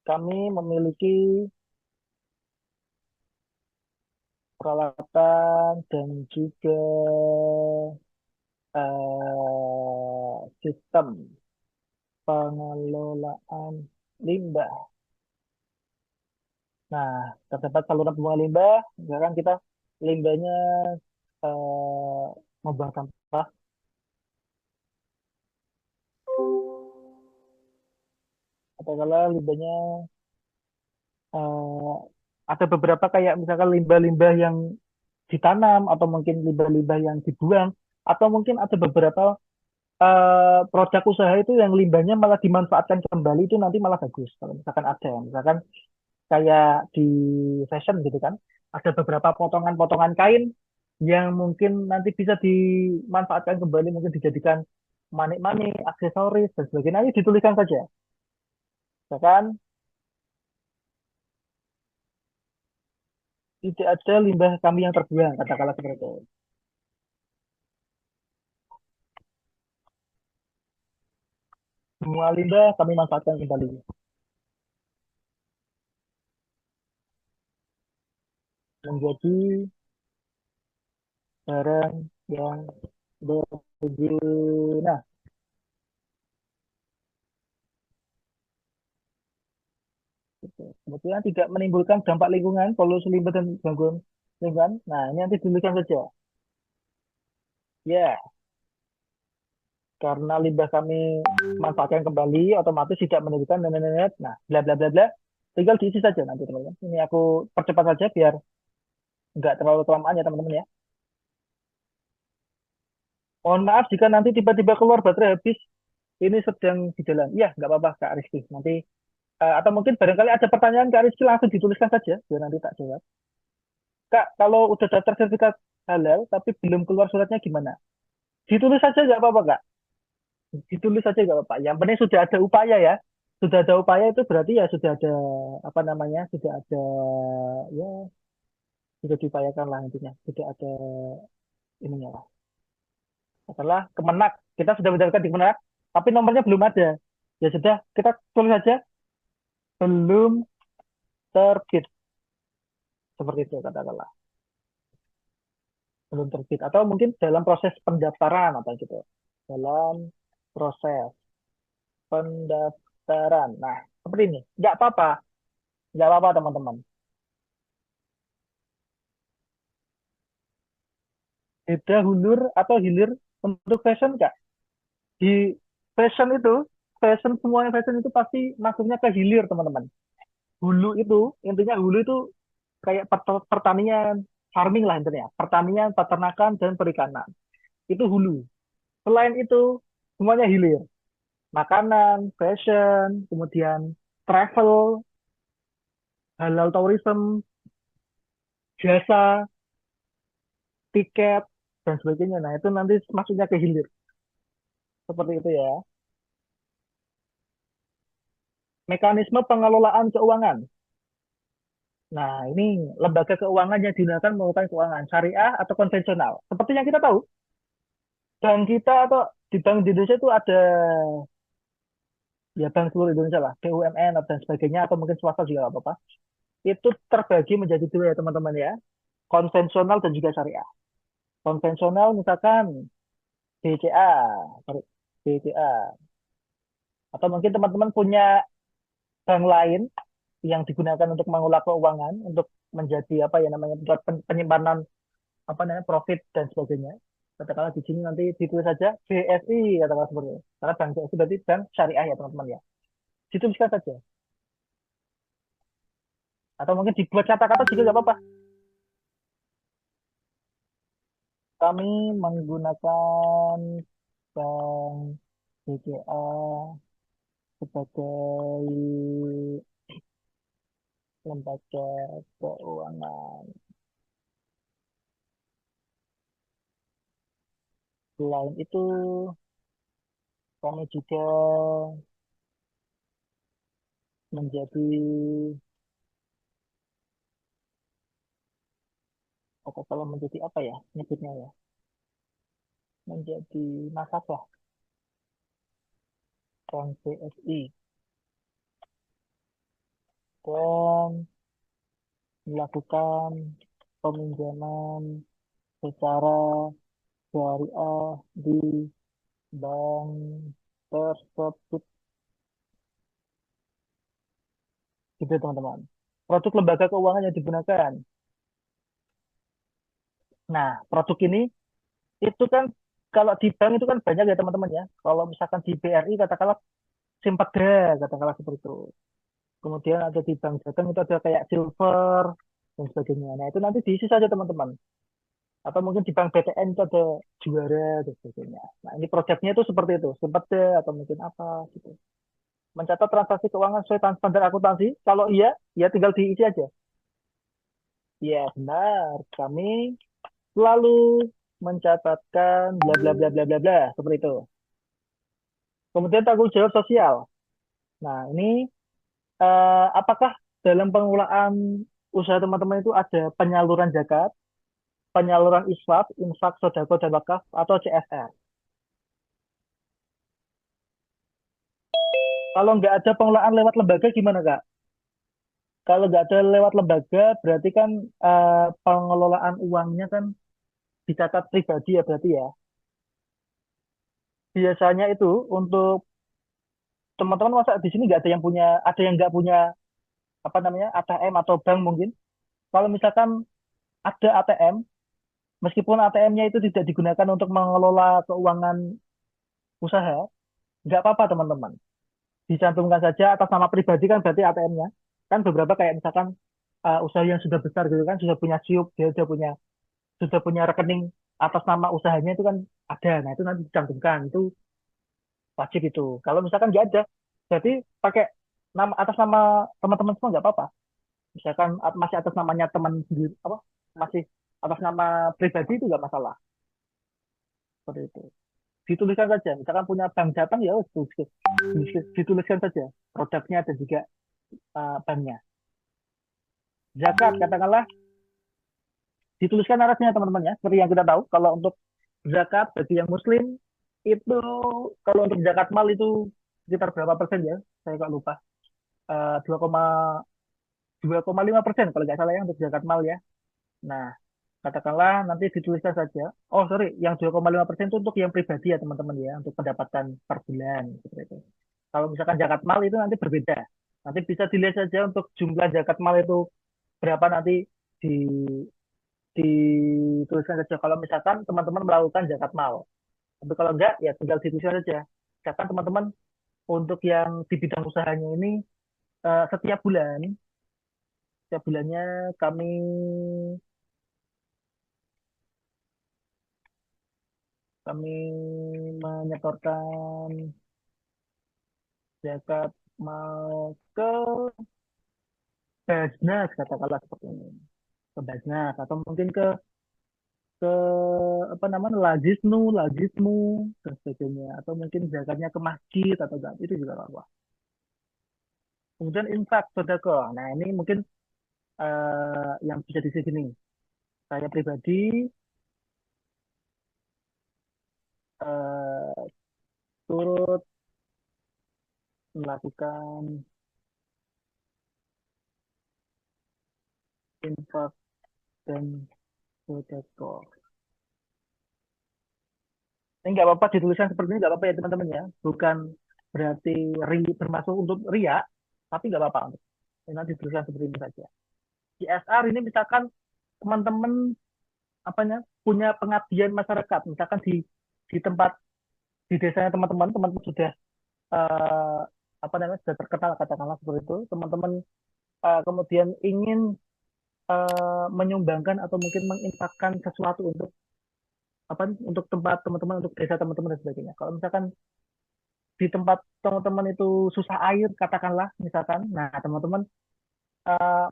kami memiliki peralatan dan juga sistem pengelolaan limbah. Nah, terdapat saluran pembuangan limbah, misalkan kita limbahnya eh, membuang sampah, atau kalau limbahnya eh, ada beberapa kayak misalkan limbah-limbah yang ditanam, atau mungkin limbah-limbah yang dibuang, atau mungkin ada beberapa produk usaha itu yang limbahnya malah dimanfaatkan kembali, itu nanti malah bagus. Kalau misalkan ada, misalkan kayak di fashion gitu kan, ada beberapa potongan-potongan kain yang mungkin nanti bisa dimanfaatkan kembali, mungkin dijadikan manik-manik, aksesoris, dan sebagainya. Ini dituliskan saja. Misalkan tidak ada limbah kami yang terbuang, katakanlah seperti itu. Semua limbah kami manfaatkan kembali menjadi barang yang berguna. Gitu. Kemudian tidak menimbulkan dampak lingkungan, polusi limbah dan gangguan lingkungan. Nah, ini nanti dituliskan saja. Ya, karena limbah kami manfaatkan kembali, otomatis tidak menimbulkan nenet. Nah, bla bla bla bla. Tinggal diisi saja nanti teman-teman. Ini aku percepat saja biar nggak terlalu kelamaan ya teman-teman ya. Mohon maaf jika nanti tiba-tiba keluar baterai habis. Ini sedang di jalan. Iya, nggak apa-apa Kak Rizky. Nanti atau mungkin barangkali ada pertanyaan Kak Rizky, langsung dituliskan saja biar nanti tak jawab. Kak, kalau udah daftar sertifikat halal tapi belum keluar suratnya gimana? Ditulis saja nggak apa-apa Kak. Ditulis saja nggak apa-apa. Yang penting sudah ada upaya ya. Sudah ada upaya itu berarti ya sudah ada apa namanya? Sudah ada ya sudah diupayakan lah intinya. Sudah ada ininya lah. Setelah Kemenak, kita sudah mendapatkan di Kemenak, tapi nomornya belum ada. Ya sudah, kita tulis saja belum terbit seperti itu katakanlah. Belum terbit atau mungkin dalam proses pendaftaran apa gitu. Dalam proses pendaftaran. Nah, seperti ini. Nggak apa-apa teman-teman. Beda hulur atau hilir untuk fashion Kak. Di fashion itu, fashion semuanya fashion itu pasti masuknya ke hilir teman-teman. Hulu itu, intinya hulu itu kayak pertanian, farming lah intinya. Pertanian, peternakan, dan perikanan. Itu hulu. Selain itu, semuanya hilir. Makanan, fashion, kemudian travel, halal tourism, jasa, tiket, dan sebagainya. Nah, itu nanti masuknya ke hilir. Seperti itu ya. Mekanisme pengelolaan keuangan. Nah, ini lembaga keuangan yang digunakan melakukan keuangan syariah atau konvensional. Seperti yang kita tahu, bank kita atau di Bank di Indonesia itu ada ya bank seluruh Indonesia lah, BUMN dan sebagainya, atau mungkin swasta juga nggak apa-apa. Itu terbagi menjadi dua ya teman-teman ya, konvensional dan juga syariah. Konvensional misalkan BCA, sorry, BCA, atau mungkin teman-teman punya bank lain yang digunakan untuk mengelola keuangan, untuk menjadi apa ya namanya buat penyimpanan apa namanya profit dan sebagainya. Katakanlah di sini nanti ditulis saja BSI katakanlah seperti itu. Karena bank BSI berarti bank syariah ya teman-teman ya. Dituliskan saja. Atau mungkin dibuat kata-kata juga nggak apa-apa. Kami menggunakan bank BCA sebagai lembaga keuangan. Selain itu, kami juga menjadi atau kalau menjadi apa ya nyebutnya ya, menjadi nasabah Bank BSI dan melakukan peminjaman secara syariah di bank tersebut. Gitu teman-teman. Produk lembaga keuangan yang digunakan. Nah, produk ini itu kan kalau di bank itu kan banyak ya teman-teman ya. Kalau misalkan di BRI katakanlah Simpega, katakanlah seperti itu. Kemudian ada di Bank Jateng itu ada kayak Silver dan sebagainya. Nah, itu nanti diisi saja teman-teman. Atau mungkin di Bank BTN itu ada Juara dan sebagainya. Nah, ini proyeknya itu seperti itu. Simpega atau mungkin apa gitu. Mencatat transaksi keuangan sesuai standar akuntansi. Kalau iya, ya tinggal diisi aja. Ya, benar. Kami selalu mencatatkan bla bla bla bla bla bla seperti itu. Kemudian tanggung jawab sosial. Nah, ini apakah dalam pengelolaan usaha teman-teman itu ada penyaluran zakat, penyaluran isfak, infak, sodako, dan wakaf, atau CSR? Kalau nggak ada pengelolaan lewat lembaga gimana, Kak? Kalau nggak ada lewat lembaga, berarti kan pengelolaan uangnya kan dicatat pribadi ya berarti ya. Biasanya itu untuk teman-teman masa di sini nggak ada yang nggak punya apa namanya ATM atau bank mungkin. Kalau misalkan ada ATM, meskipun ATM-nya itu tidak digunakan untuk mengelola keuangan usaha, nggak apa-apa teman-teman. Dicantumkan saja atas nama pribadi kan berarti ATM-nya. Kan beberapa kayak misalkan usaha yang sudah besar gitu kan, sudah punya SIUP, dia sudah punya rekening atas nama usahanya itu kan ada. Nah itu nanti dicantumkan, itu wajib itu. Kalau misalkan nggak ada, berarti pakai nama atas nama teman-teman semua nggak apa-apa. Misalkan masih atas namanya teman sendiri, apa masih atas nama pribadi itu nggak masalah. Seperti itu. Dituliskan saja. Misalkan punya bank Jateng ya wes, dituliskan saja produknya dan juga banknya. Zakat katakanlah dituliskan narasinya teman-teman ya. Seperti yang kita tahu kalau untuk zakat bagi yang muslim itu kalau untuk zakat mal itu sekitar berapa persen ya? Saya kok lupa. 2,5% kalau nggak salah ya untuk zakat mal ya. Nah, katakanlah nanti dituliskan saja. Oh, sorry, yang 2,5% itu untuk yang pribadi ya teman-teman ya, untuk pendapatan per bulan seperti itu. Kalau misalkan zakat mal itu nanti berbeda. Nanti bisa dilihat saja untuk jumlah zakat mal itu berapa nanti di dituliskan saja. Kalau misalkan teman-teman melakukan zakat mal. Tapi kalau enggak, ya tinggal dituliskan saja. Misalkan teman-teman untuk yang di bidang usahanya ini setiap bulannya kami kami menyetorkan zakat mal ke Basnas katakanlah seperti ini ke Basnas atau mungkin ke apa namanya Lajismu dan sebagainya atau mungkin zakatnya ke masjid atau enggak itu juga apa kemudian infak sedekah nah ini mungkin yang bisa di sini saya pribadi eh, turut melakukan infak dan sedekah. Ini nggak apa-apa dituliskan seperti ini nggak apa-apa ya teman-teman ya. Bukan berarti bermasuk untuk ria, tapi nggak apa-apa. Ini nanti dituliskan seperti ini saja. CSR ini misalkan teman-teman apanya punya pengabdian masyarakat, misalkan di tempat di desanya teman-teman sudah apa namanya sudah terkenal katakanlah seperti itu, teman-teman kemudian ingin menyumbangkan atau mungkin menginfakkan sesuatu untuk apa untuk tempat teman-teman, untuk desa teman-teman dan sebagainya. Kalau misalkan di tempat teman-teman itu susah air katakanlah misalkan, nah teman-teman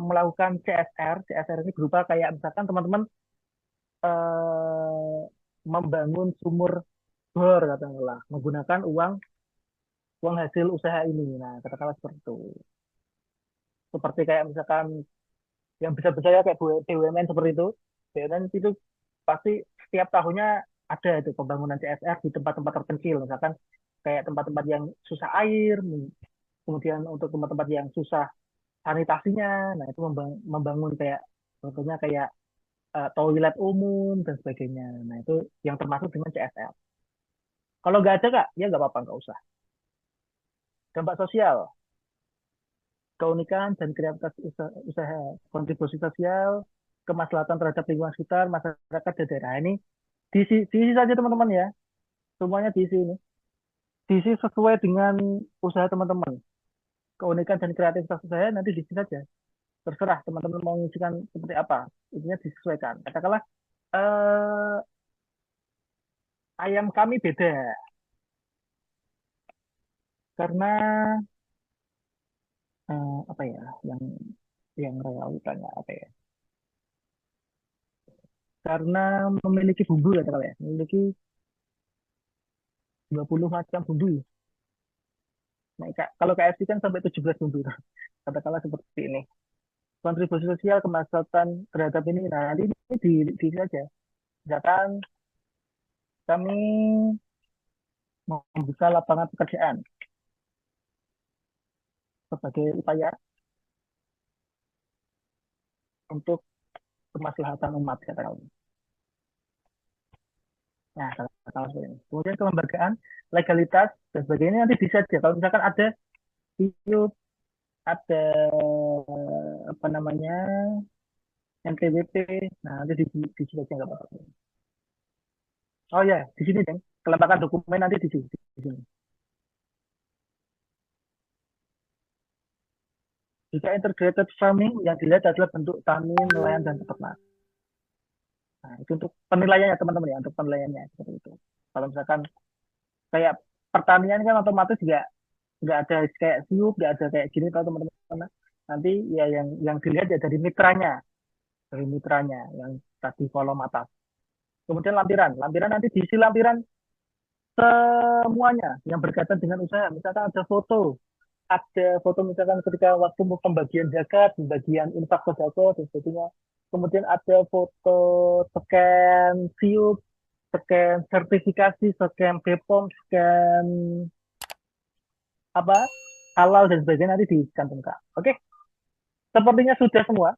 melakukan CSR. CSR ini berupa kayak misalkan teman-teman eh, membangun sumur bor katakanlah menggunakan uang uang hasil usaha ini. Nah, katakanlah seperti itu. Seperti kayak misalkan yang besar-besar ya kayak BUMN seperti itu. BUMN itu pasti setiap tahunnya ada itu pembangunan CSR di tempat-tempat terpencil. Misalkan kayak tempat-tempat yang susah air, kemudian untuk tempat-tempat yang susah sanitasinya. Nah, itu membangun kayak contohnya kayak toilet umum dan sebagainya. Nah, itu yang termasuk dengan CSR. Kalau nggak ada, Kak, ya nggak apa-apa, nggak usah. Dampak sosial, keunikan dan kreativitas usaha, kontribusi sosial, kemaslahatan terhadap lingkungan sekitar, masyarakat, dan daerah. Ini diisi saja teman-teman ya. Semuanya diisi ini. Diisi sesuai dengan usaha teman-teman. Keunikan dan kreativitas usaha nanti diisi saja. Terserah teman-teman mau mengisikan seperti apa. Intinya disesuaikan. Katakanlah, eh, ayam kami beda. Karena apa ya, yang realitanya apa ya? Karena memiliki bumbu ya, katakanlah ya. Memiliki 20 macam bumbu. Nah, kalau KFC kan sampai 17 bumbu. Katakanlah seperti ini. Kontribusi sosial kemaslahatan terhadap ini. Nah, nanti ini di saja. Misalkan kami membuka lapangan pekerjaan sebagai upaya untuk kemaslahatan umat katakanlah. Nah, katakanlah seperti ini. Kemudian kelembagaan, legalitas dan sebagainya nanti bisa saja. Kalau misalkan ada isu, ada apa namanya NPWP, nah nanti di sini aja nggak apa-apa. Oh ya, di sini kan kelembagaan dokumen nanti di sini. Jika integrated farming yang dilihat adalah bentuk tani, nelayan, dan peternak. Nah, itu untuk penilaiannya teman-teman ya, untuk penilaiannya seperti itu. Kalau misalkan kayak pertanian kan otomatis nggak ada kayak siup, nggak ada kayak gini kalau teman-teman. Nanti ya yang dilihat ya dari mitranya yang tadi kolom atas. Kemudian lampiran, lampiran nanti diisi lampiran semuanya yang berkaitan dengan usaha. Misalkan ada foto misalkan ketika waktu pembagian zakat, pembagian infak sodako dan sebagainya. Kemudian ada foto scan siup, scan sertifikasi, scan BPOM, scan apa halal dan sebagainya nanti dicantumkan. Oke, sepertinya sudah semua.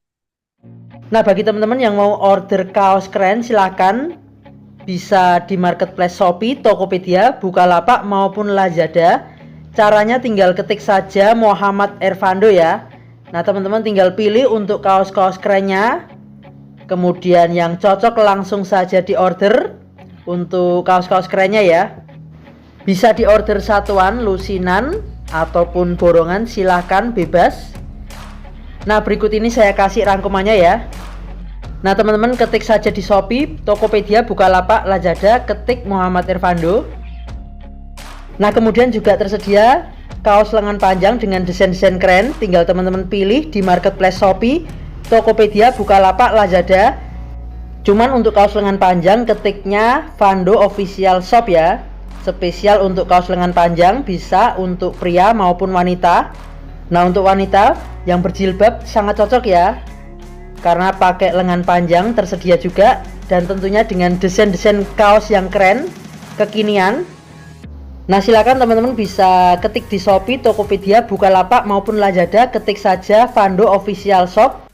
Nah, bagi teman-teman yang mau order kaos keren, silakan bisa di marketplace Shopee, Tokopedia, Bukalapak maupun Lazada. Caranya tinggal ketik saja Muhammad Ervando ya. Nah, teman-teman tinggal pilih untuk kaos-kaos kerennya. Kemudian yang cocok langsung saja di order untuk kaos-kaos kerennya ya. Bisa di order satuan, lusinan ataupun borongan, silahkan bebas. Nah, berikut ini saya kasih rangkumannya ya. Nah, teman-teman ketik saja di Shopee, Tokopedia, Bukalapak, Lazada, ketik Muhammad Ervando. Nah, kemudian juga tersedia kaos lengan panjang dengan desain-desain keren. Tinggal teman-teman pilih di marketplace Shopee, Tokopedia, Bukalapak, Lazada. Cuman untuk kaos lengan panjang ketiknya Vando Official Shop ya. Spesial untuk kaos lengan panjang, bisa untuk pria maupun wanita. Nah, untuk wanita yang berjilbab sangat cocok ya, karena pakai lengan panjang tersedia juga, dan tentunya dengan desain-desain kaos yang keren, kekinian. Nah, silakan teman-teman bisa ketik di Shopee, Tokopedia, Bukalapak maupun Lazada, ketik saja Vando Official Shop.